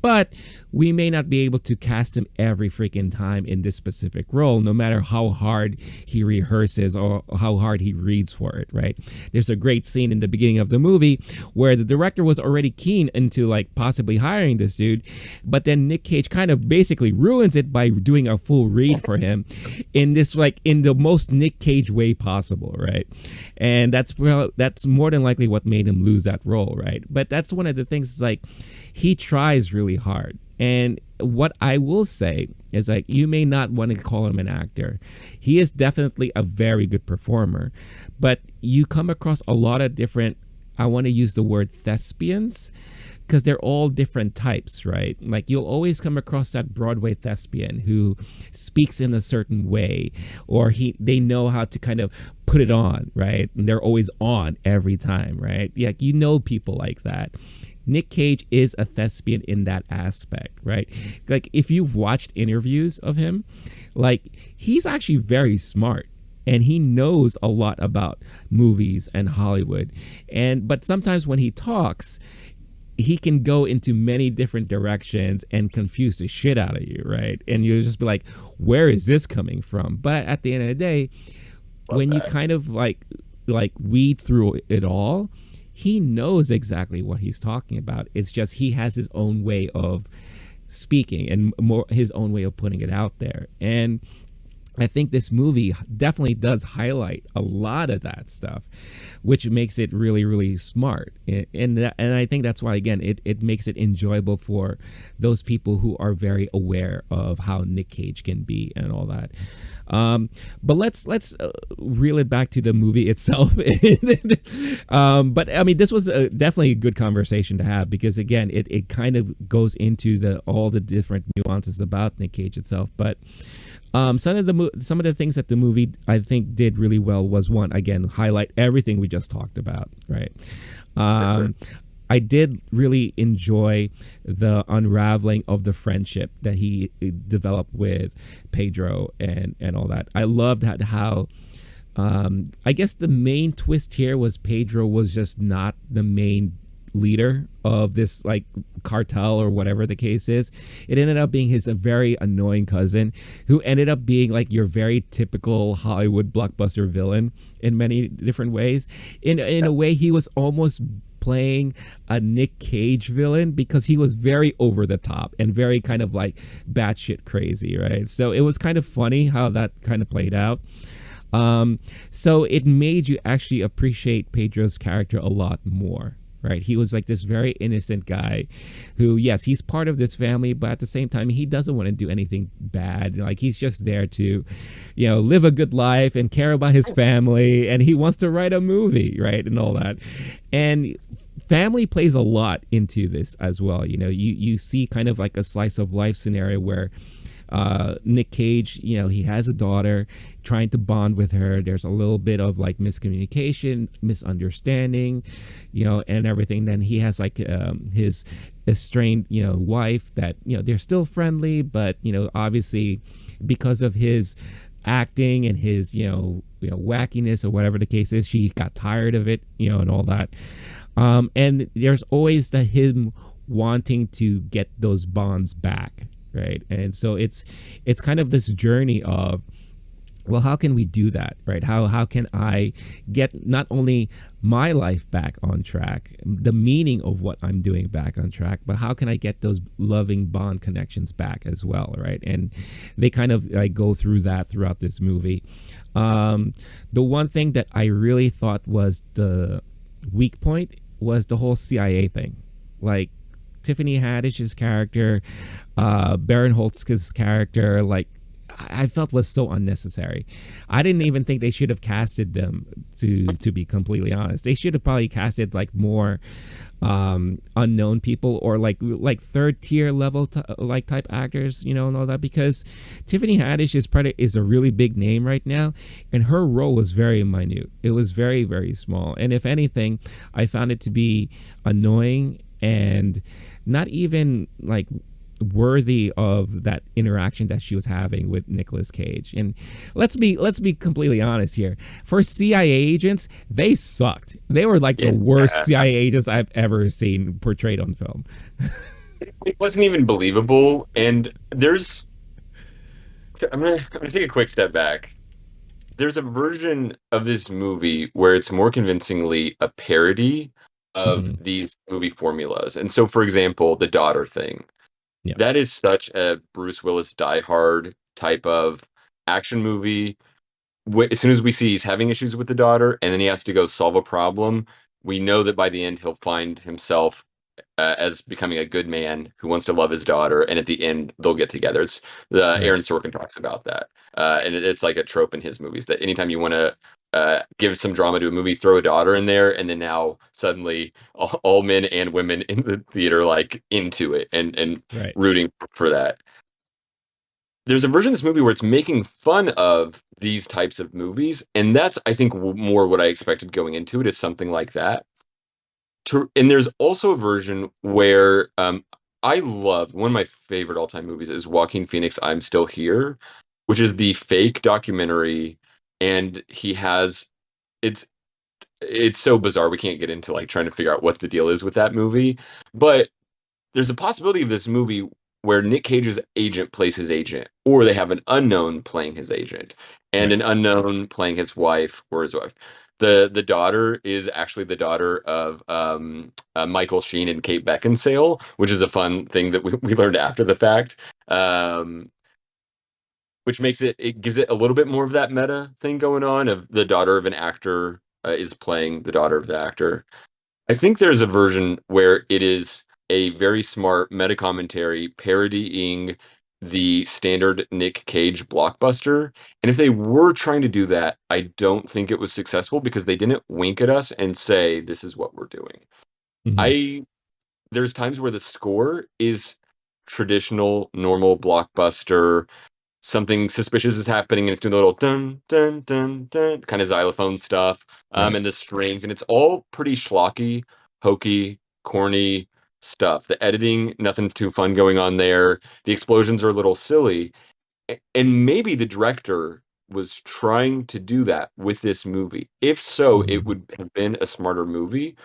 but we may not be able to cast him every freaking time in this specific role, no matter how hard he rehearses or how hard he reads for it, right? There's a great scene in the beginning of the movie where the director was already keen into like possibly hiring this dude, but then Nic Cage kind of basically ruins it by doing a full read for him in this, like, in the most Nic Cage way possible, right? And that's more than likely what made him lose that role, right? But that's one of the things, is like, he tries really hard. And what I will say is, like, you may not want to call him an actor. He is definitely a very good performer, but you come across a lot of different, I want to use the word thespians, because they're all different types, right? Like, you'll always come across that Broadway thespian who speaks in a certain way, or they know how to kind of put it on, right? And they're always on every time, right? Yeah, you know, people like that. Nic Cage is a thespian in that aspect, right? Like, if you've watched interviews of him, like, he's actually very smart, and he knows a lot about movies and Hollywood. But sometimes when he talks, he can go into many different directions and confuse the shit out of you, right? And you'll just be like, where is this coming from? But at the end of the day, when you kind of like weed through it all, he knows exactly what he's talking about. It's just he has his own way of speaking and more his own way of putting it out there. And I think this movie definitely does highlight a lot of that stuff, which makes it really, really smart. And I think that's why, again, it makes it enjoyable for those people who are very aware of how Nic Cage can be and all that. But let's reel it back to the movie itself. But I mean, this was definitely a good conversation to have, because again, it kind of goes into all the different nuances about Nic Cage itself. But some of the things that the movie, I think, did really well was, one, again, highlight everything we just talked about, right? I did really enjoy the unraveling of the friendship that he developed with Pedro and all that. I loved how I guess the main twist here was Pedro was just not the main leader of this, like, cartel or whatever the case is. It ended up being his very annoying cousin, who ended up being like your very typical Hollywood blockbuster villain in many different ways. In a way, he was almost playing a Nic Cage villain, because he was very over the top and very kind of like batshit crazy, right? So it was kind of funny how that kind of played out. So it made you actually appreciate Pedro's character a lot more. Right, he was like this very innocent guy who, yes, he's part of this family, but at the same time, he doesn't want to do anything bad. Like, he's just there to, live a good life and care about his family, and he wants to write a movie, right, and all that. And family plays a lot into this as well. You see kind of like a slice of life scenario where Nic Cage, he has a daughter, trying to bond with her. There's a little bit of like miscommunication, misunderstanding, and everything. Then he has like his estranged, wife that, they're still friendly, but, obviously because of his acting and his, wackiness or whatever the case is, she got tired of it, and all that. And there's always him wanting to get those bonds back. Right. And so it's kind of this journey of, well, how can we do that? Right. How can I get not only my life back on track, the meaning of what I'm doing back on track, but how can I get those loving bond connections back as well? Right. And they kind of like go through that throughout this movie. The one thing that I really thought was the weak point was the whole CIA thing. Like, Tiffany Haddish's character, Baron Holtz's character, like, I felt was so unnecessary. I didn't even think they should have casted them, to be completely honest. They should have probably casted like more unknown people, or like third tier level like type actors, and all that, because Tiffany Haddish is a really big name right now, and her role was very minute. It was very, very small, and if anything, I found it to be annoying and not even like worthy of that interaction that she was having with Nicolas Cage. And let's be completely honest here. For CIA agents, they sucked. They were like the worst CIA agents I've ever seen portrayed on film. It wasn't even believable. And I'm gonna take a quick step back. There's a version of this movie where it's more convincingly a parody of these movie formulas. And so, for example, the daughter thing. Yeah. That is such a Bruce Willis Die Hard type of action movie. As soon as we see he's having issues with the daughter and then he has to go solve a problem, we know that by the end he'll find himself as becoming a good man who wants to love his daughter, and at the end they'll get together. It's the Right. Aaron Sorkin talks about that, and it's like a trope in his movies that anytime you want to give some drama to a movie, throw a daughter in there, and then now suddenly all men and women in the theater like into it and Right. rooting for that. There's a version of this movie where it's making fun of these types of movies, and that's I think more what I expected going into it is something like that. And there's also a version where I love one of my favorite all-time movies is Joaquin Phoenix I'm Still Here, which is the fake documentary, and he has it's it's so bizarre we can't get into like trying to figure out what the deal is with that movie, but there's a possibility of this movie where Nic Cage's agent plays his agent, or they have an unknown playing his agent, and Right. an unknown playing his wife or his wife. The daughter is actually the daughter of Michael Sheen and Kate Beckinsale, which is a fun thing that we learned after the fact. Um, which makes it gives it a little bit more of that meta thing going on of the daughter of an actor is playing the daughter of the actor. I think there's a version where it is a very smart meta commentary parodying the standard Nic Cage blockbuster. And if they were trying to do that, I don't think it was successful because they didn't wink at us and say, this is what we're doing. Hmm. I There's times where the score is traditional, normal blockbuster. Something suspicious is happening and it's doing the little dun dun dun dun kind of xylophone stuff, Right. and the strings, and it's all pretty schlocky, hokey, corny stuff. The editing, nothing too fun going on there. The explosions are a little silly, and maybe the director was trying to do that with this movie. If so, it Hmm. would have been a smarter movie.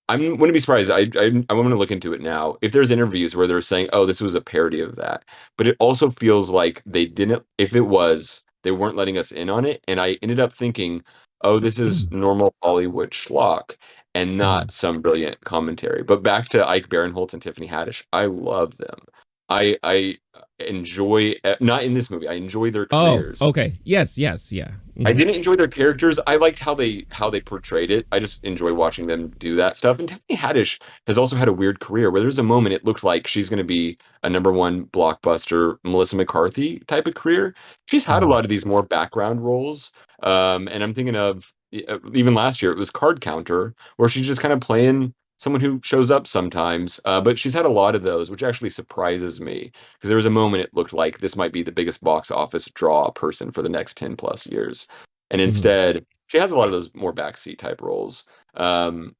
I wouldn't be surprised. I want to look into it now. If there's interviews where they're saying, "Oh, this was a parody of that," but it also feels like they didn't. If it was, they weren't letting us in on it, and I ended up thinking, "Oh, this is normal Hollywood schlock and Hmm. not some brilliant commentary." But back to Ike Barinholtz and Tiffany Haddish, I love them. I enjoy not in this movie. I enjoy their Oh, careers. okay. Yes, yes, yeah. I Hmm. didn't enjoy their characters. I liked how they portrayed it. I just enjoy watching them do that stuff. And Tiffany Haddish has also had a weird career where there's a moment it looked like she's going to be a number one blockbuster Melissa McCarthy type of career. She's had a Hmm. lot of these more background roles. And I'm thinking of even last year it was Card Counter where she's just kind of playing someone who shows up sometimes. But she's had a lot of those, which actually surprises me because there was a moment it looked like this might be the biggest box office draw person for the next 10 plus years. And Hmm. instead, she has a lot of those more backseat type roles. Um,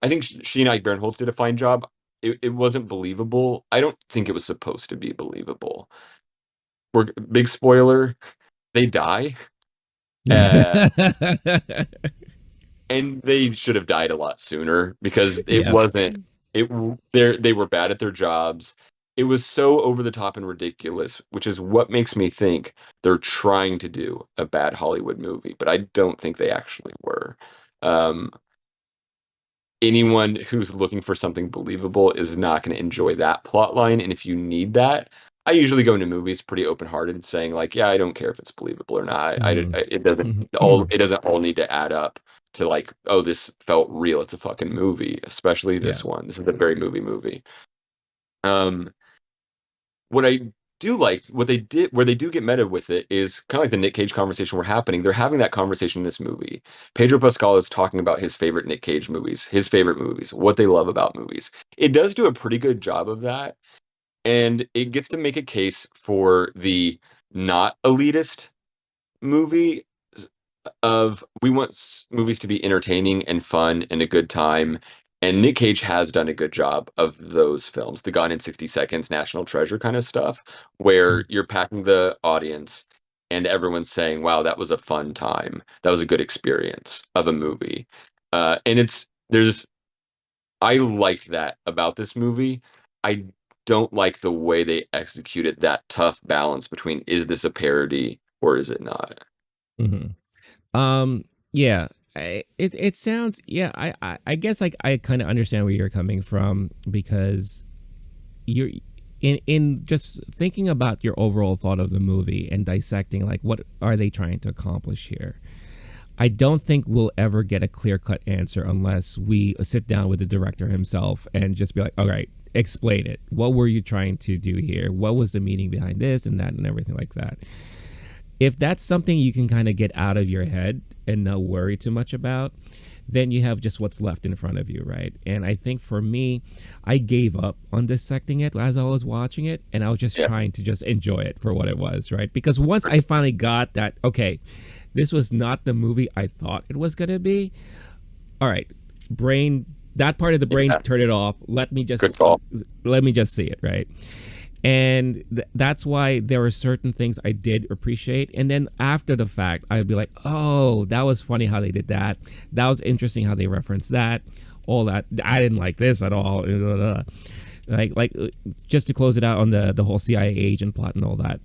I think she and Ike Barinholtz did a fine job. It wasn't believable. I don't think it was supposed to be believable. Big spoiler, they die. Uh, and they should have died a lot sooner because it Yes. wasn't they were bad at their jobs. It was so over the top and ridiculous, which is what makes me think they're trying to do a bad Hollywood movie, but I don't think they actually were. Um, Anyone who's looking for something believable is not going to enjoy that plot line, and if you need that, I usually go into movies pretty open-hearted, saying like, yeah, I don't care if it's believable or not. Hmm. It doesn't all need to add up to like, oh, this felt real. It's a fucking movie, especially Yeah. this one. This is a very movie. Um, what I do like, what they did, where they do get meta with it, is kind of like the Nick Cage conversation we're happening. They're having that conversation in this movie. Pedro Pascal is talking about his favorite Nick Cage movies, his favorite movies, what they love about movies. It does do a pretty good job of that, and it gets to make a case for the not elitist movie of we want movies to be entertaining and fun and a good time. And Nick Cage has done a good job of those films, the Gone in 60 Seconds, National Treasure kind of stuff, where you're packing the audience and everyone's saying, wow, that was a fun time. That was a good experience of a movie. And I like that about this movie. I don't like the way they executed that tough balance between is this a parody or is it not? Hmm. Um, yeah. It sounds, yeah, I guess like I kind of understand where you're coming from because you're in just thinking about your overall thought of the movie and dissecting like what are they trying to accomplish here, I don't think we'll ever get a clear-cut answer unless we sit down with the director himself and just be like, all right, explain it. What were you trying to do here? What was the meaning behind this and that and everything like that? If that's something you can kind of get out of your head and not worry too much about, then you have just what's left in front of you, right? And I think for me, I gave up on dissecting it as I was watching it, and I was just trying to just enjoy it for what it was, right? Because once I finally got that, okay, this was not the movie I thought it was going to be. All right, brain, that part of the brain, turn it off. Let me just see it, right? And that's why there were certain things I did appreciate. And then after the fact, I'd be like, oh, that was funny how they did that. That was interesting how they referenced that. All that. I didn't like this at all. Like just to close it out on the whole CIA agent plot and all that.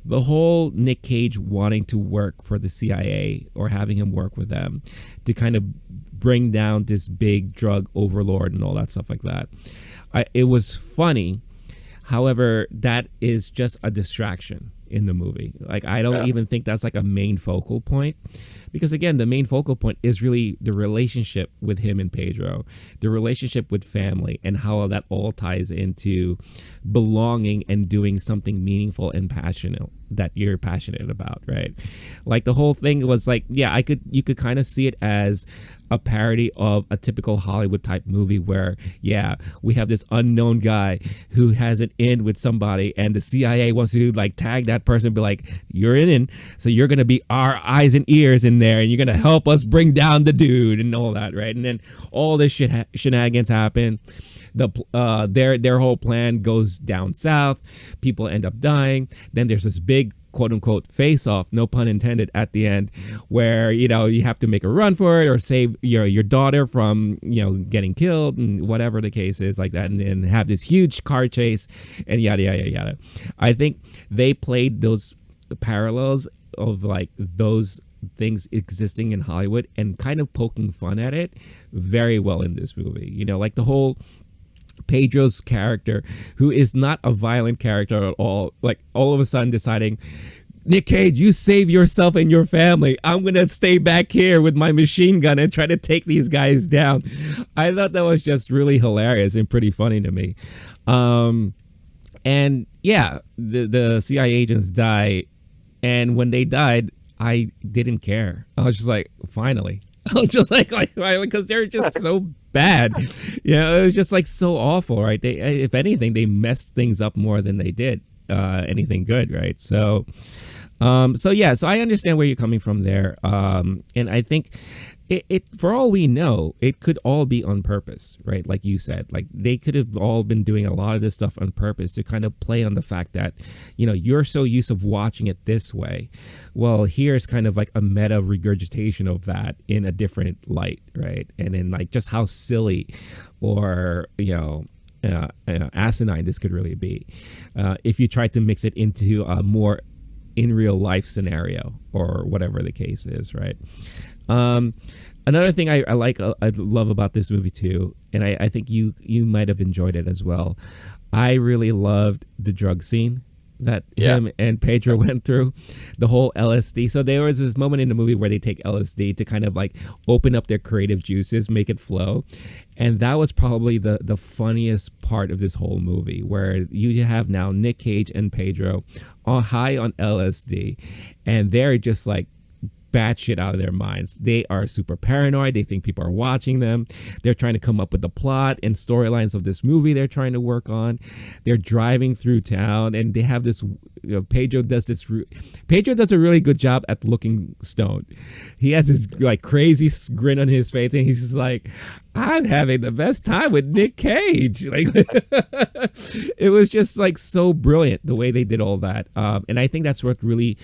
The whole Nic Cage wanting to work for the CIA or having him work with them to kind of bring down this big drug overlord and all that stuff like that. It was funny. However, that is just a distraction in the movie. Like, I don't even think that's like a main focal point, because again, the main focal point is really the relationship with him and Pedro, the relationship with family, and how that all ties into belonging and doing something meaningful and passionate that you're passionate about, right? Like the whole thing was like, yeah, you could kind of see it as a parody of a typical Hollywood type movie where, yeah, we have this unknown guy who has an in with somebody and the CIA wants to like tag that person, be like, you're in, so you're going to be our eyes and ears in there and you're going to help us bring down the dude and all that, right? And then all this shenanigans happen. Their whole plan goes down south. People end up dying. Then there's this big quote unquote face off, no pun intended, at the end, where you have to make a run for it or save your daughter from getting killed and whatever the case is like that, and then have this huge car chase and yada yada yada. I think they played the parallels of like those things existing in Hollywood and kind of poking fun at it very well in this movie. Like the whole Pedro's character, who is not a violent character at all, like all of a sudden deciding, Nic Cage, you save yourself and your family. I'm going to stay back here with my machine gun and try to take these guys down. I thought that was just really hilarious and pretty funny to me. And yeah, the CIA agents die. And when they died, I didn't care. I was just like, finally. I was just like because they're just so bad. It was just like so awful, right? They, if anything, they messed things up more than they did anything good, right? So I understand where you're coming from there. And I think it for all we know, it could all be on purpose, right? Like you said, like they could have all been doing a lot of this stuff on purpose to kind of play on the fact that, you're so used to watching it this way. Well, here's kind of like a meta regurgitation of that in a different light, right? And then like just how silly or, asinine this could really be if you try to mix it into a more in real life scenario or whatever the case is, right? Another thing I love about this movie too, and I think you might have enjoyed it as well. I really loved the drug scene that him and Pedro went through, the whole LSD. So there was this moment in the movie where they take LSD to kind of like open up their creative juices, make it flow. And that was probably the funniest part of this whole movie, where you have now Nic Cage and Pedro all high on LSD, and they're just like batshit out of their minds. They are super paranoid. They think people are watching them. They're trying to come up with the plot and storylines of this movie they're trying to work on. They're driving through town and they have this, Pedro does a really good job at looking stoned. He has this like crazy grin on his face and he's just like, I'm having the best time with Nic Cage. Like it was just like so brilliant the way they did all that. And I think that's what really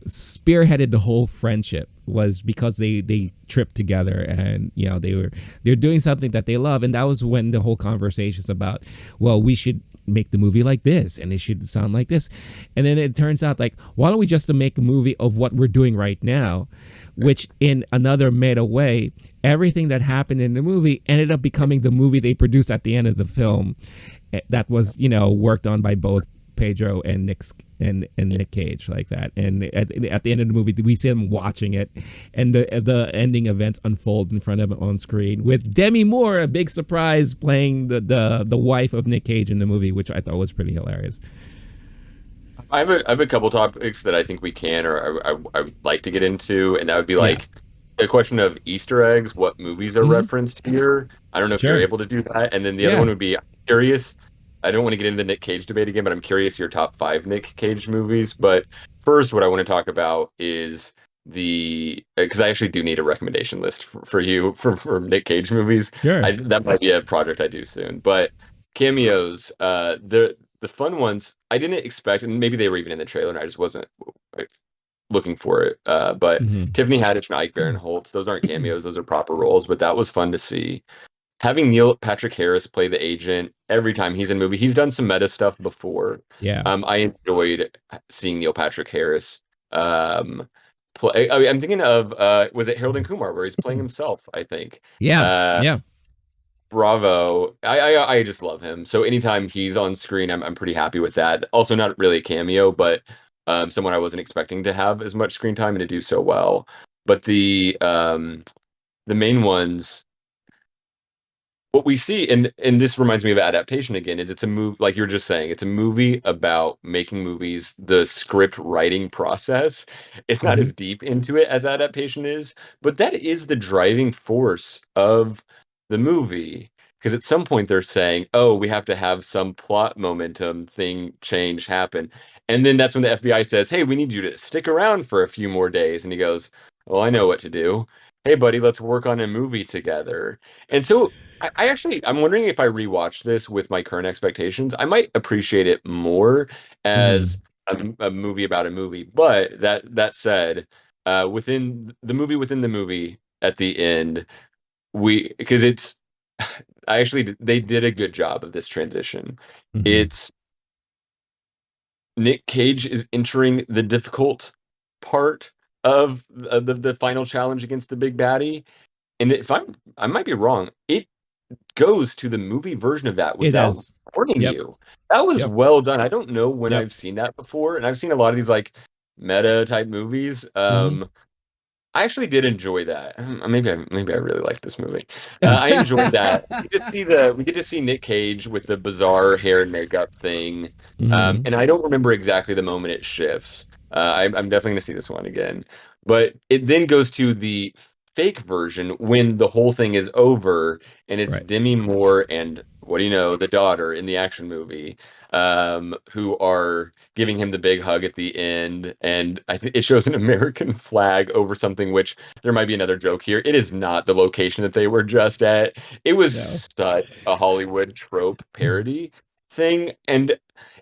spearheaded the whole friendship, was because they tripped together and they're doing something that they love. And that was when the whole conversations about, well, we should make the movie like this, and it should sound like this. And then it turns out like, why don't we just make a movie of what we're doing right now, which in another meta way, everything that happened in the movie ended up becoming the movie they produced at the end of the film. That was, worked on by both Pedro and Nic Cage, like that. And at the end of the movie, we see them watching it, and the ending events unfold in front of them on screen with Demi Moore, a big surprise, playing the wife of Nic Cage in the movie, which I thought was pretty hilarious. I have a couple topics that I think we can or I would like to get into, and that would be Yeah. like a question of Easter eggs, what movies are Hmm. referenced here. I don't know if you're Sure. able to do that. And then the other Yeah. one would be I'm curious. I don't want to get into the Nick Cage debate again, but I'm curious your top five Nick Cage movies. But first, what I want to talk about is the because I actually do need a recommendation list for you for Nick Cage movies. Sure. That might be a project I do soon. But cameos, the fun ones I didn't expect, and maybe they were even in the trailer, and I just wasn't like, looking for it. But Hmm. Tiffany Haddish and Ike Barinholtz, those aren't cameos, those are proper roles, but that was fun to see. Having Neil Patrick Harris play the agent every time he's in a movie, he's done some meta stuff before. Yeah. I enjoyed seeing Neil Patrick Harris play. I'm thinking of was it Harold and Kumar where he's playing himself, I think. Yeah. Uh, Yeah. Bravo. I just love him. So anytime he's on screen, I'm pretty happy with that. Also, not really a cameo, but someone I wasn't expecting to have as much screen time and to do so well. But the main ones, what we see, and this reminds me of adaptation again, is it's a move like you're just saying, it's a movie about making movies, the script writing process. It's not Hmm. as deep into it as adaptation is, but that is the driving force of the movie. Because at some point they're saying, oh, we have to have some plot momentum thing change happen. And then that's when the FBI says, hey, we need you to stick around for a few more days. And he goes, well, I know what to do. Hey, buddy, let's work on a movie together. And so I actually I'm wondering if I rewatch this with my current expectations, I might appreciate it more as Hmm. a movie about a movie. But that said, within the movie at the end, we because it's I actually they did a good job of this transition. Hmm. It's Nick Cage is entering the difficult part of the final challenge against the big baddie. And if I might be wrong, it goes to the movie version of that It without does. warning Yep. you. That was Yep. well done. I don't know when Yep. I've seen that before, and I've seen a lot of these like meta type movies. Hmm. I actually did enjoy that. Maybe I really liked this movie. I enjoyed that. We get to see Nick Cage with the bizarre hair and makeup thing, Hmm. and I don't remember exactly the moment it shifts. I'm definitely gonna see this one again, but it then goes to the fake version when the whole thing is over, and it's Right. Demi Moore and what do you know, the daughter in the action movie, who are giving him the big hug at the end, and I think it shows an American flag over something, which there might be another joke here. It is not the location that they were just at. It No. was such a Hollywood trope parody thing, and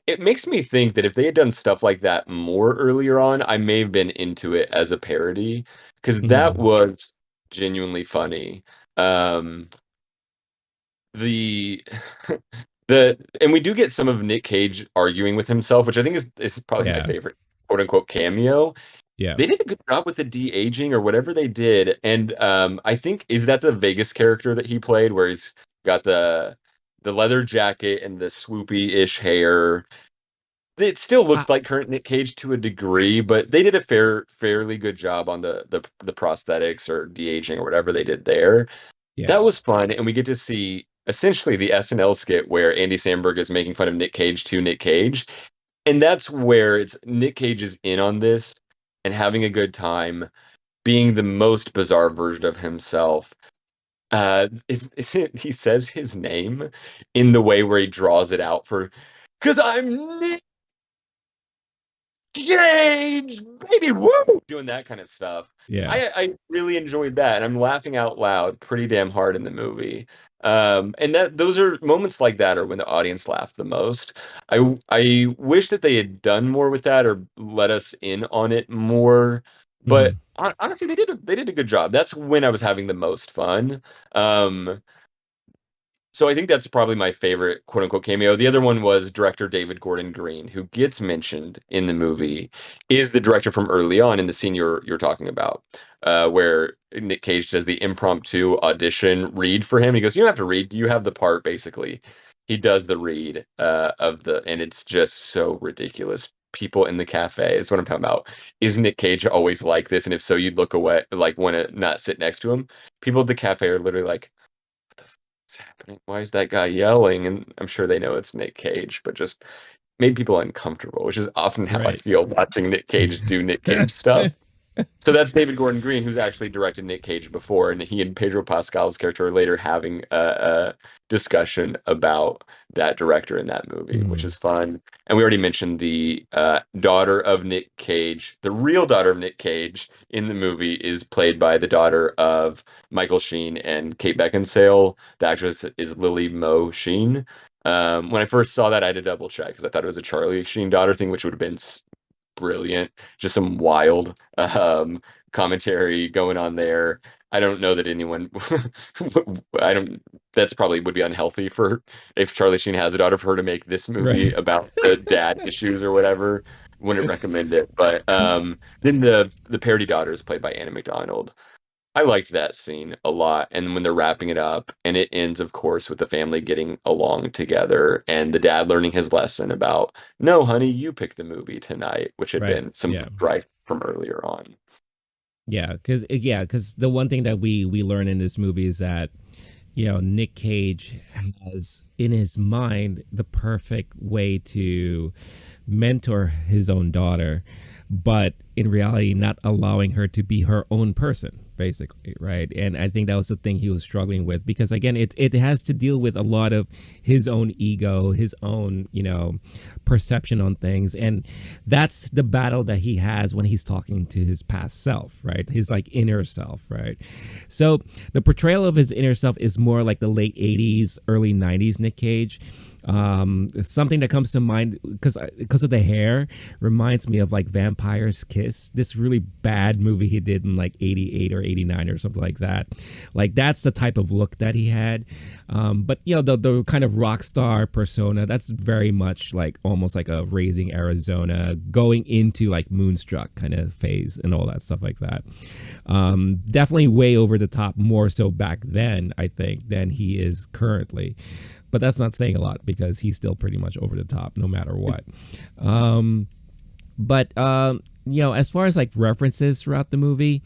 it makes me think that if they had done stuff like that more earlier on, I may have been into it as a parody because that Hmm. was genuinely funny. Um, the the and we do get some of Nick Cage arguing with himself, which I think is probably my Yeah. favorite quote unquote cameo. Yeah. They did a good job with the de-aging or whatever they did. And I think is that the Vegas character that he played where he's got the leather jacket and the swoopy-ish hair. It still I, looks like current Nick Cage to a degree, but they did a fairly good job on the prosthetics or de-aging or whatever they did there. yeah. That was fun, and we get to see essentially the SNL skit where Andy Samberg is making fun of Nick Cage to Nick Cage. And that's where it's Nick Cage is in on this and having a good time, being the most bizarre version of himself. He says his name in the way where he draws it out for, because I'm Nick Cage, baby, woo, doing that kind of stuff. Yeah. I really enjoyed that, and I'm laughing out loud pretty damn hard in the movie. And that those are moments like that are when the audience laughed the most. I wish that they had done more with that or let us in on it more. But Hmm. honestly, they did a good job. That's when I was having the most fun. Um, So I think that's probably my favorite quote unquote cameo. The other one was director David Gordon Green, who gets mentioned in the movie, is the director from early on in the scene you're talking about, where Nic Cage does the impromptu audition read for him. He goes, "You don't have to read, you have the part." Basically, he does the read of the, and it's just so ridiculous. People in the cafe is what I'm talking about. Is Nic Cage always like this? And if so, you'd look away, like want to not sit next to him. People at the cafe are literally like, what's happening? Why is that guy yelling? And I'm sure they know it's Nic Cage, but just made people uncomfortable, which is often how I Right. feel watching Nic Cage do Nic Cage stuff. So that's David Gordon Green, who's actually directed Nic Cage before, and he and Pedro Pascal's character are later having a discussion about that director in that movie, which Mm, is fun. And we already mentioned the daughter of Nic Cage. The real daughter of Nic Cage in the movie is played by the daughter of Michael Sheen and Kate Beckinsale. The actress is Lily Mo Sheen. When I first saw that, I had to double check because I thought it was a Charlie Sheen daughter thing, which would have been brilliant. Just some wild commentary going on there. I don't know that anyone. I don't. That's probably would be unhealthy for if Charlie Sheen has a daughter for her to make this movie right. about the dad issues or whatever. Wouldn't recommend it. But then the parody daughter is played by Anna McDonald. I liked that scene a lot. And when they're wrapping it up, and it ends, of course, with the family getting along together and the dad learning his lesson about, no, honey, you pick the movie tonight, which had Right. been some Yeah. strife from earlier on. Because the one thing that we learn in this movie is that Nic Cage has in his mind the perfect way to mentor his own daughter, but in reality, not allowing her to be her own person, basically, right? And I think that was the thing he was struggling with because again, it has to deal with a lot of his own ego, his own perception on things, and that's the battle that he has when he's talking to his past self, right? His like inner self, right? So the portrayal of his inner self is more like the late '80s, early '90s Nic Cage. Something that comes to mind because of the hair reminds me of like Vampire's Kiss, this really bad movie he did in like '88 or '89 or something like that. Like that's the type of look that he had. But the kind of rock star persona, that's very much like almost like a Raising Arizona going into like Moonstruck kind of phase and all that stuff like that. Definitely way over the top, more so back then I think than he is currently. But that's not saying a lot because he's still pretty much over the top no matter what. But as far as like references throughout the movie,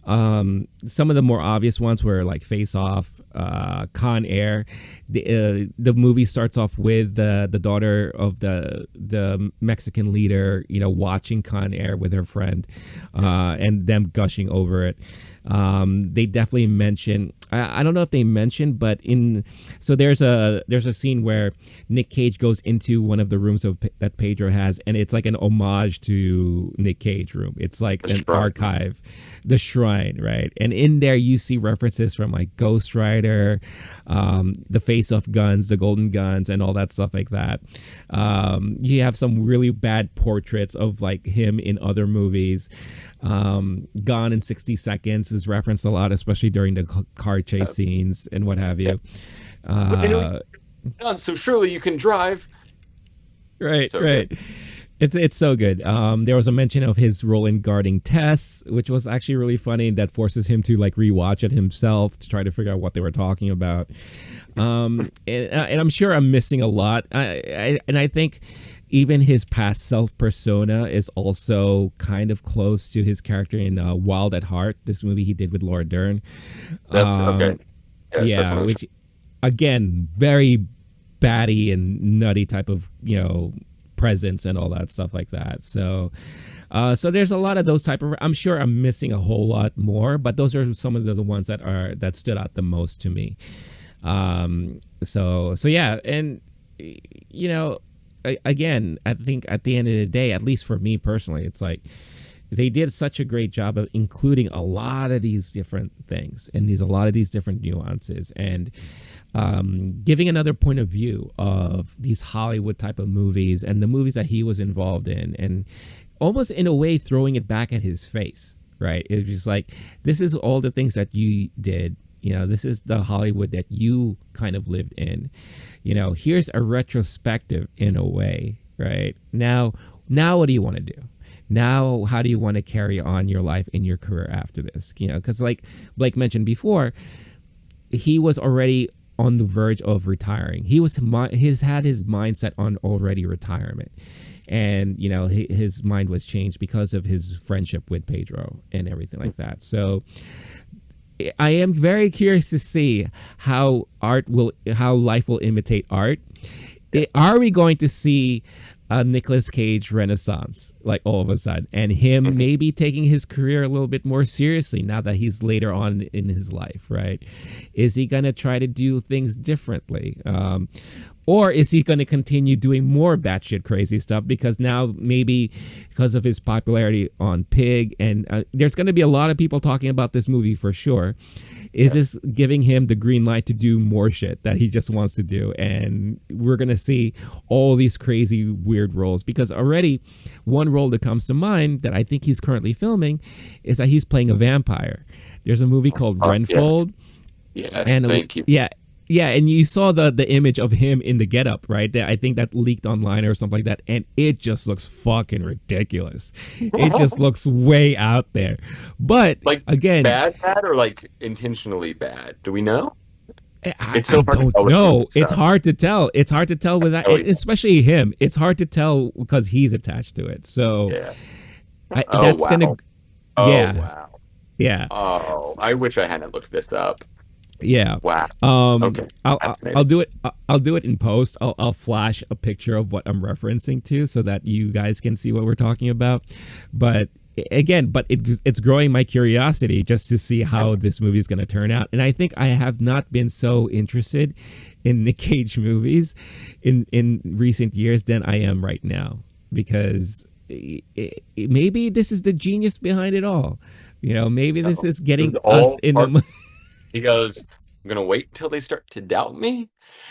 some of the more obvious ones were like Face Off, Con Air. The movie starts off with the daughter of the Mexican leader, watching Con Air with her friend, and them gushing over it. They definitely mention. I don't know if they mentioned, but there's a scene where Nic Cage goes into one of the rooms that Pedro has, and it's like an homage to Nic Cage room. It's like an archive, the shrine, right? And in there you see references from like Ghost Rider, the Face Off guns, the Golden Guns, and all that stuff like that. You have some really bad portraits of like him in other movies. Gone in 60 Seconds is referenced a lot, especially during the car chase scenes and what have you. So surely you can drive. Right, So right. good. It's so good. There was a mention of his role in guarding Tess, which was actually really funny. That forces him to like rewatch it himself to try to figure out what they were talking about. And I'm sure I'm missing a lot. I think even his past self persona is also kind of close to his character in Wild at Heart, this movie he did with Laura Dern. That's okay. Yes, that's Yeah, what I was. which again, very batty and nutty type of presence and all that stuff like that. So there's a lot of those type of. I'm sure I'm missing a whole lot more, but those are some of the ones that stood out the most to me. So yeah, and again, I think at the end of the day, at least for me personally, it's like they did such a great job of including a lot of these different things and a lot of these different nuances and giving another point of view of these Hollywood type of movies and the movies that he was involved in, and almost in a way throwing it back at his face. Right? It's just like, this is all the things that you did You know, this is the Hollywood that you kind of lived in. You know, here's a retrospective in a way, right? Now what do you want to do? Now, how do you want to carry on your life and your career after this? You know, because like Blake mentioned before, he was already on the verge of retiring. He's had his mindset on already retirement, and you know his mind was changed because of his friendship with Pedro and everything like that. So I am very curious to see how life will imitate art. Are we going to see a Nicolas Cage renaissance, like all of a sudden, and him maybe taking his career a little bit more seriously now that he's later on in his life, right? Is he going to try to do things differently? Or is he going to continue doing more batshit crazy stuff because now maybe because of his popularity on Pig, and there's going to be a lot of people talking about this movie for sure. Is this giving him the green light to do more shit that he just wants to do? And we're going to see all these crazy, weird roles, because already one role that comes to mind that I think he's currently filming is that he's playing a vampire. There's a movie called Renfeld. Yes. And thank you. Yeah, and you saw the image of him in the getup, right? I think that leaked online or something like that, and it just looks fucking ridiculous. It just looks way out there. But like again, bad or like intentionally bad? Do we know? I don't know. It's hard to tell. It's hard to tell with that, especially him. It's hard to tell because he's attached to it. So that's gonna. Yeah. Wow. Yeah. Oh, I wish I hadn't looked this up. Yeah. Wow. Okay. I'll do it. I'll do it in post. I'll flash a picture of what I'm referencing to so that you guys can see what we're talking about. But again, it's growing my curiosity just to see how this movie is going to turn out. And I think I have not been so interested in Nic Cage movies in recent years than I am right now, because maybe this is the genius behind it all. You know, maybe this is getting us in the. He goes, I'm going to wait until they start to doubt me,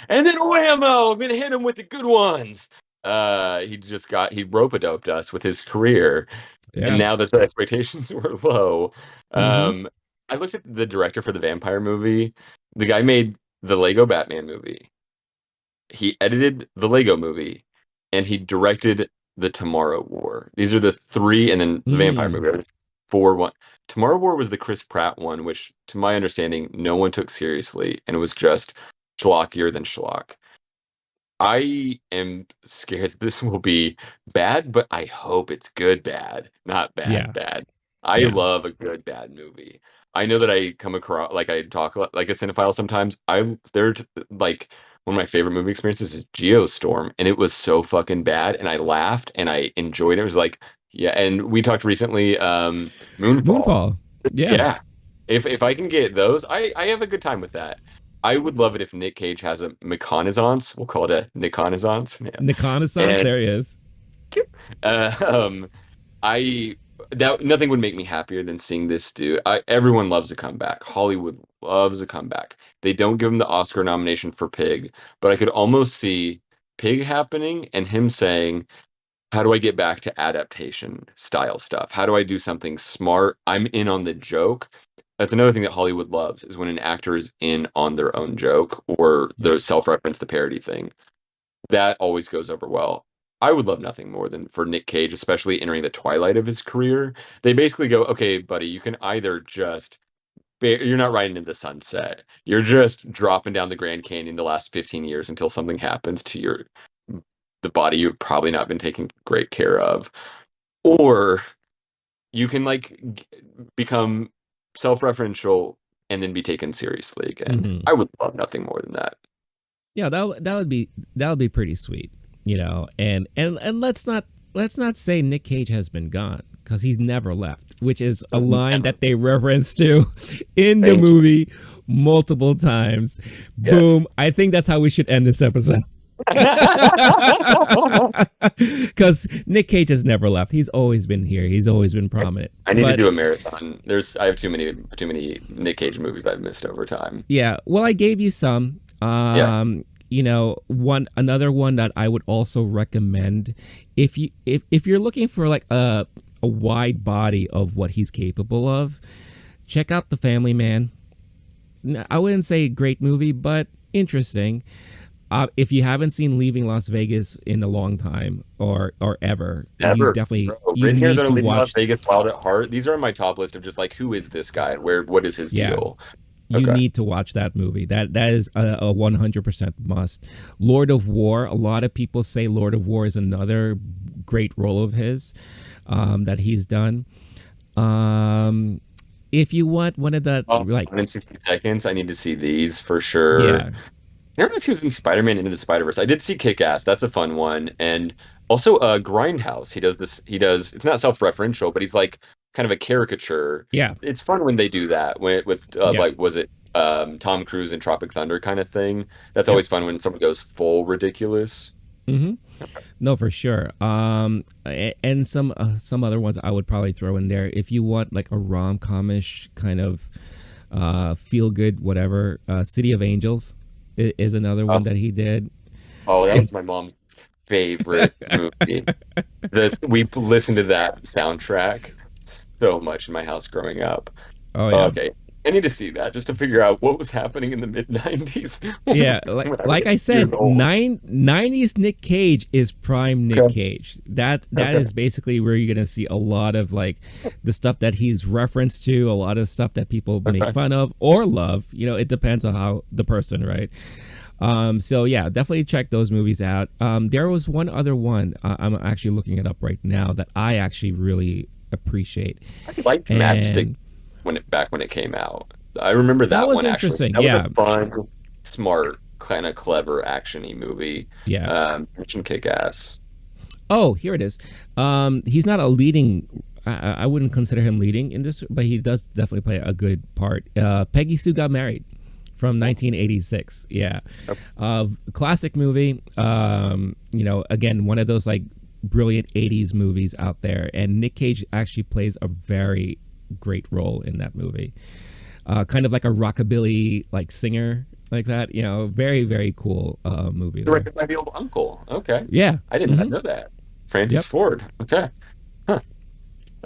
and then whammo, I'm going to hit them with the good ones. He rope-a-doped us with his career, and now that the expectations were low. I looked at the director for the vampire movie. The guy made the Lego Batman movie. He edited the Lego movie, and he directed the Tomorrow War. These are the three, and then the vampire movie. 4-1. Tomorrow War was the Chris Pratt one, which, to my understanding, no one took seriously, and it was just schlockier than schlock. I am scared this will be bad, but I hope it's good bad, not bad bad. I love a good bad movie. I know that I come across, like, I talk like a cinephile sometimes. Like, one of my favorite movie experiences is Geostorm, and it was so fucking bad, and I laughed and I enjoyed it. It was like, yeah, and we talked recently, Moonfall. Yeah. If I can get those, I have a good time with that. I would love it if Nic Cage has a reconnaissance. We'll call it a reconnaissance. Yeah. Reconnaissance, there he is. Nothing would make me happier than seeing this dude. Everyone loves a comeback. Hollywood loves a comeback. They don't give him the Oscar nomination for Pig, but I could almost see Pig happening and him saying, how do I get back to adaptation style stuff? How do I do something smart? I'm in on the joke. That's another thing that Hollywood loves, is when an actor is in on their own joke or their self-reference, the parody thing. That always goes over well. I would love nothing more than for Nic Cage, especially entering the twilight of his career. They basically go, okay, buddy, you can either just, you're not riding into the sunset. You're just dropping down the Grand Canyon the last 15 years until something happens to the body you've probably not been taking great care of, or you can become self-referential and then be taken seriously again. I would love nothing more than that. Yeah, that would be pretty sweet, you know. And let's not say Nic Cage has been gone, because he's never left, which is a line that they reference to in the movie multiple times. Yeah. Boom. I think that's how we should end this episode. Because Nic Cage has never left. He's always been here. He's always been prominent. I need to do a marathon. I have too many Nic Cage movies I've missed over time. Yeah. Well, I gave you some. You know, another one that I would also recommend, if you're looking for like a wide body of what he's capable of, check out The Family Man. I wouldn't say great movie, but interesting. If you haven't seen Leaving Las Vegas in a long time or ever, you Ever. definitely Bro, you Raising need Arizona, to Leaving Las watch. Vegas, Wild at Heart. These are on my top list of just like, who is this guy? What is his Yeah, deal? you Okay. need to watch that movie. That is a 100% must. Lord of War. A lot of people say Lord of War is another great role of his that he's done. Um, if you want one of the Oh, like, in 60 seconds, I need to see these for sure. yeah, I remember he was in Spider-Man Into the Spider-Verse. I did see Kick-Ass. That's a fun one. And also Grindhouse. It's not self-referential, but he's like kind of a caricature. yeah, It's fun when they do that with yeah, like was it Tom Cruise in Tropic Thunder kind of thing. That's yep. always fun when someone goes full ridiculous. Mm-hmm. No, for sure. And some other ones I would probably throw in there if you want like a rom-comish kind of feel good whatever. City of Angels is another Oh, one that he did. oh, that It's was my mom's favorite movie. We listened to that soundtrack so much in my house growing up. oh yeah. Okay. I need to see that just to figure out what was happening in the mid 90s Yeah, when I was like I years said, old. 90s Nick Cage is prime Nick Okay. Cage. That Okay. is basically where you're gonna see a lot of like the stuff that he's referenced to, a lot of stuff that people make Okay. fun of or love. It depends on how the person, right? So yeah, definitely check those movies out. There was one other one I'm actually looking it up right now that I actually really appreciate, I liked Matchstick and when it came out. I remember that that was one actually. interesting. That was a Yeah, fun, smart, kind of clever actiony movie. yeah. Mission Kick Ass. Oh, here it is. He's not a leading. I wouldn't consider him leading in this, but he does definitely play a good part. Peggy Sue Got Married from Oh, 1986. Yeah, okay. classic movie. Again, one of those like brilliant 80s movies out there, and Nick Cage actually plays a very great role in that movie. Kind of like a rockabilly like singer like that. Very very cool movie there. Directed by the old uncle. Okay. Yeah. I did not Mm-hmm. know that. Francis Yep. Ford. Okay. Huh.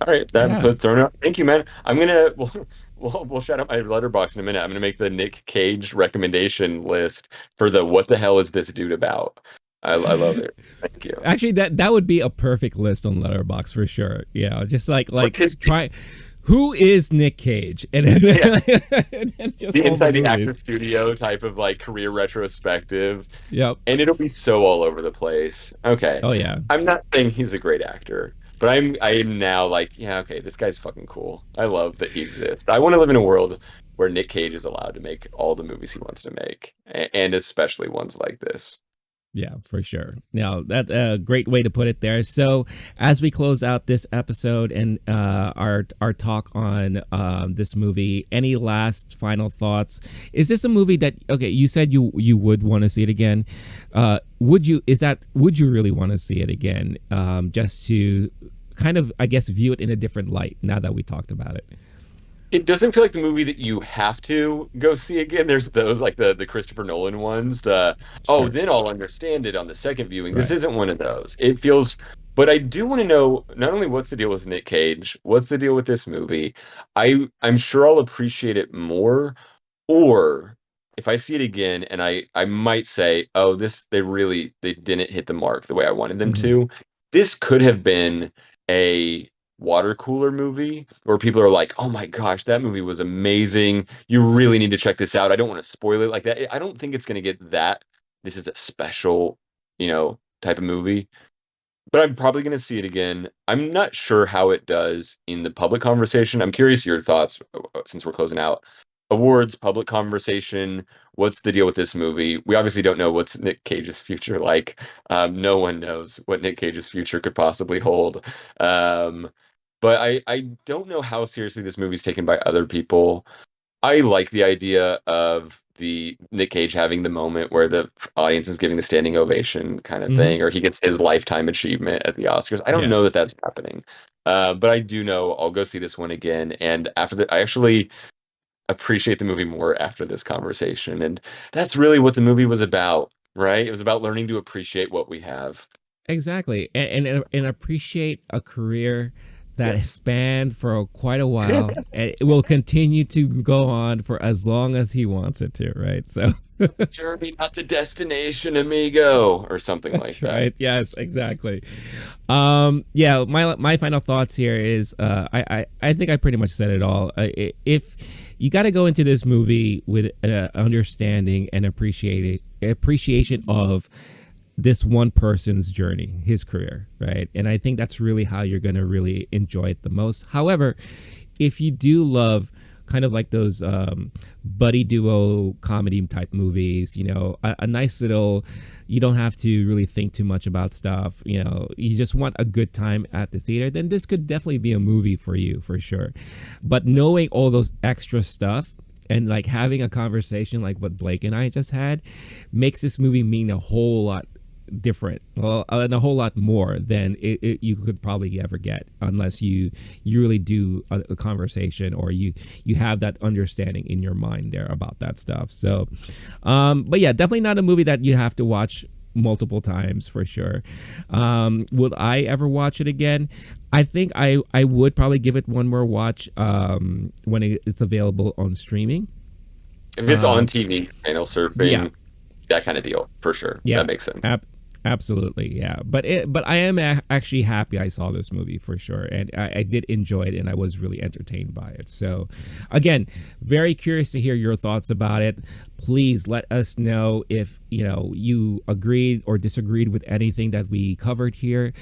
All right, that Yeah. put thrown out. Thank you, man. I'm gonna we'll shout out my letterbox in a minute. I'm gonna make the Nick Cage recommendation list for the what the hell is this dude about? I love it. Thank you. Actually, that would be a perfect list on Letterbox for sure. Yeah, just What like could try who is Nick Cage, and yeah, then just the all the inside the actor movies. studio type of like career retrospective, Yep. and it'll be so all over the place. Okay, Oh yeah. I'm not saying he's a great actor, but I am now like, yeah, okay, this guy's fucking cool. I love that he exists. I want to live in a world where Nick Cage is allowed to make all the movies he wants to make, and especially ones like this. Yeah, for sure. Now that's a great way to put it there. So as we close out this episode and our talk on this movie, any last final thoughts? Is this a movie that okay? You said you would want to see it again. Would you really want to see it again? Just to kind of I guess view it in a different light now that we talked about it. It doesn't feel like the movie that you have to go see again. There's those like the Christopher Nolan ones, Sure. then I'll understand it on the second viewing. This Right. isn't one of those. It feels, but I do want to know not only what's the deal with Nick Cage, what's the deal with this movie. I'm sure I'll appreciate it more, or if I see it again and I might say, oh, they didn't hit the mark the way I wanted them Hmm. to. This could have been a water cooler movie where people are like, "Oh my gosh, that movie was amazing. You really need to check this out." I don't want to spoil it like that. I don't think it's going to get that. This is a special, type of movie, but I'm probably going to see it again. I'm not sure how it does in the public conversation. I'm curious your thoughts since we're closing out. Awards, public conversation. What's the deal with this movie? We obviously don't know what's Nick Cage's future like. No one knows what Nick Cage's future could possibly hold. Um, but I don't know how seriously this movie's taken by other people. I like the idea of the Nick Cage having the moment where the audience is giving the standing ovation kind of Hmm. thing, or he gets his lifetime achievement at the Oscars. I don't Yeah. know that that's happening, but I do know I'll go see this one again. And I actually appreciate the movie more after this conversation, and that's really what the movie was about, right? It was about learning to appreciate what we have. Exactly, and appreciate a career that Yes. spanned for quite a while, and it will continue to go on for as long as he wants it to, right? So Journey, not the destination, amigo, or something like that's that. right. Yes, exactly. Yeah, my final thoughts here is I think I pretty much said it all. If you got to go into this movie with understanding and appreciation of this one person's journey, his career, right? And I think that's really how you're going to really enjoy it the most. However, if you do love kind of like those buddy duo comedy type movies, you know, a nice little, you don't have to really think too much about stuff, you know, you just want a good time at the theater, then this could definitely be a movie for you for sure. But knowing all those extra stuff and like having a conversation like what Blake and I just had makes this movie mean a whole lot different, well, and a whole lot more than you could probably ever get unless you really do a conversation or you have that understanding in your mind there about that stuff. So but yeah, definitely not a movie that you have to watch multiple times for sure. Would I ever watch it again? I think I would probably give it one more watch when it's available on streaming. If it's on um TV, channel yeah, surfing, that kind of deal, for sure. yeah, That makes sense. absolutely, yeah. But I am actually happy I saw this movie for sure, and I did enjoy it, and I was really entertained by it. So, again, very curious to hear your thoughts about it. Please let us know if you agreed or disagreed with anything that we covered here.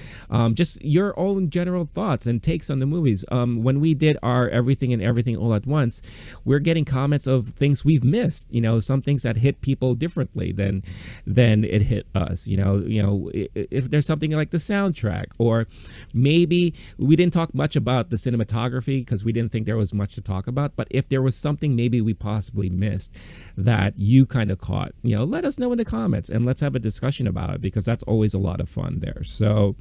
Just your own general thoughts and takes on the movies. When we did our Everything and Everything All at Once, we're getting comments of things we've missed. Some things that hit people differently than it hit us. If there's something like the soundtrack, or maybe we didn't talk much about the cinematography because we didn't think there was much to talk about. But if there was something maybe we possibly missed that you kind of caught, let us know in the comments and let's have a discussion about it, because that's always a lot of fun there. So,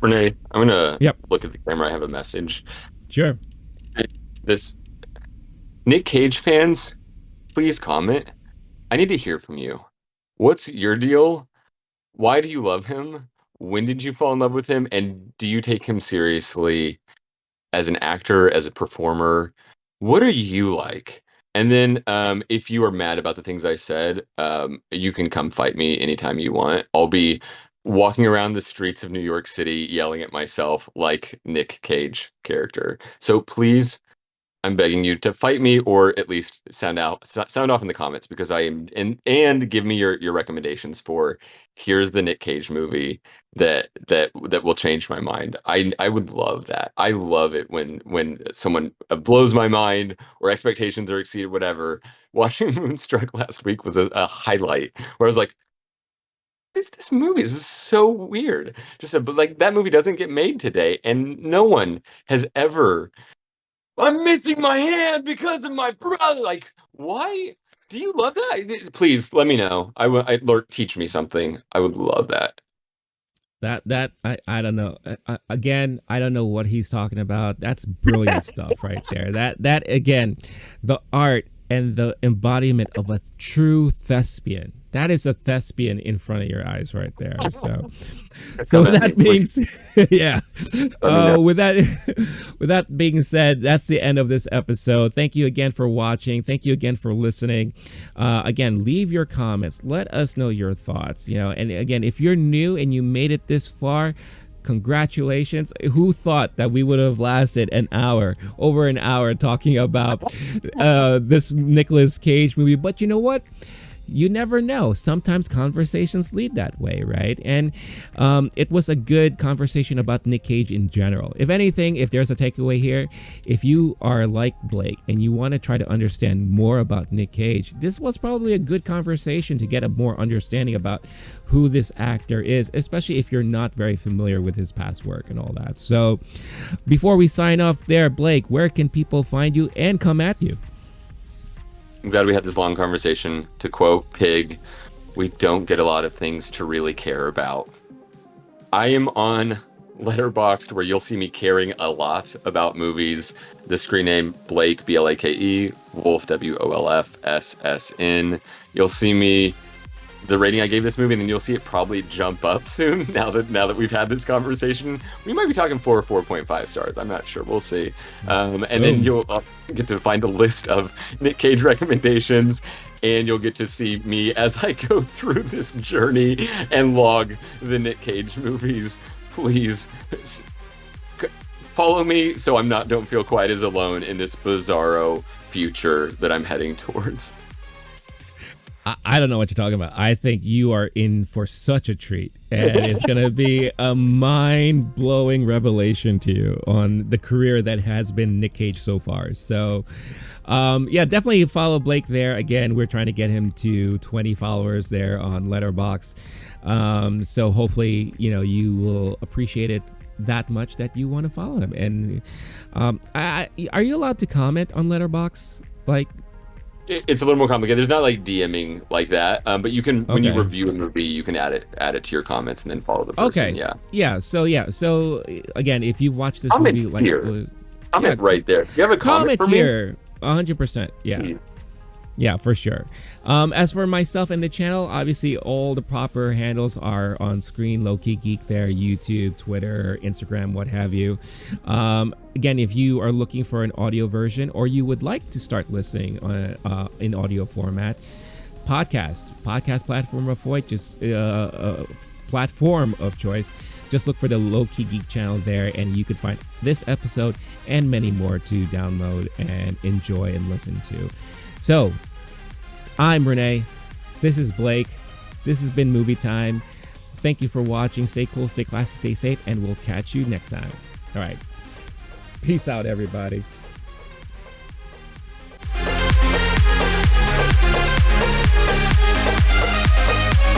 Renee, I'm gonna yep, look at the camera. I have a message. sure. This Nic Cage fans, please comment. I need to hear from you. What's your deal? Why do you love him? When did you fall in love with him? And do you take him seriously as an actor, as a performer? What are you like? And then, if you are mad about the things I said, you can come fight me anytime you want. I'll be walking around the streets of New York City yelling at myself like Nic Cage character. So please, I'm begging you to fight me, or at least sound off in the comments, because I am, and give me your recommendations for, here's the Nic Cage movie that will change my mind. I would love that. I love it when someone blows my mind or expectations are exceeded, whatever. Watching Moonstruck last week was a highlight where I was like, what is this movie? This is so weird. But like, that movie doesn't get made today, and no one has ever. I'm missing my hand because of my brother. Like, why? Do you love that? Please let me know. Lord, teach me something. I would love that. I don't know. Again, I don't know what he's talking about. That's brilliant stuff right there. That again, the art and the embodiment of a true thespian. That is a thespian in front of your eyes right there. So Come with at me, that being please. yeah, Let me know. with that with that being said, that's the end of this episode. Thank you again for watching. Thank you again for listening. Again, leave your comments. Let us know your thoughts. And again, if you're new and you made it this far, congratulations. Who thought that we would have lasted over an hour talking about this Nicolas Cage movie? But you know what? You never know. Sometimes conversations lead that way, right? And it was a good conversation about Nic Cage in general. If anything, if there's a takeaway here, if you are like Blake and you want to try to understand more about Nic Cage, this was probably a good conversation to get a more understanding about who this actor is, especially if you're not very familiar with his past work and all that. So before we sign off there, Blake, where can people find you and come at you? I'm glad we had this long conversation. To quote Pig, we don't get a lot of things to really care about. I am on Letterboxd, where you'll see me caring a lot about movies. The screen name Blake, Blake, Wolf, WOLFSSN. You'll see me the rating I gave this movie, and then you'll see it probably jump up soon. Now that we've had this conversation, we might be talking 4 or 4.5 stars. I'm not sure. We'll see. And then you'll get to find a list of Nic Cage recommendations, and you'll get to see me as I go through this journey and log the Nic Cage movies. Please follow me so don't feel quite as alone in this bizarro future that I'm heading towards. I don't know what you're talking about. I think you are in for such a treat, and it's going to be a mind-blowing revelation to you on the career that has been Nic Cage so far. So, yeah, definitely follow Blake there. Again, we're trying to get him to 20 followers there on Letterboxd. So hopefully, you will appreciate it that much that you want to follow him. And are you allowed to comment on Letterboxd? Like, it's a little more complicated. There's not like DMing like that, but you can when you review a movie, you can add it to your comments and then follow the person. Yeah. So again, if you watch this movie, like comment right there. You have a comment for here, 100%. Yeah. Please. Yeah, for sure. As for myself and the channel, obviously all the proper handles are on screen. Lowkey Geek there, YouTube, Twitter, Instagram, what have you. Again, if you are looking for an audio version or you would like to start listening in audio format, podcast platform of choice, platform of choice. Just look for the Lowkey Geek channel there, and you can find this episode and many more to download and enjoy and listen to. So, I'm Rene. This is Blake. This has been Movie Time. Thank you for watching. Stay cool, stay classy, stay safe, and we'll catch you next time. All right. Peace out, everybody.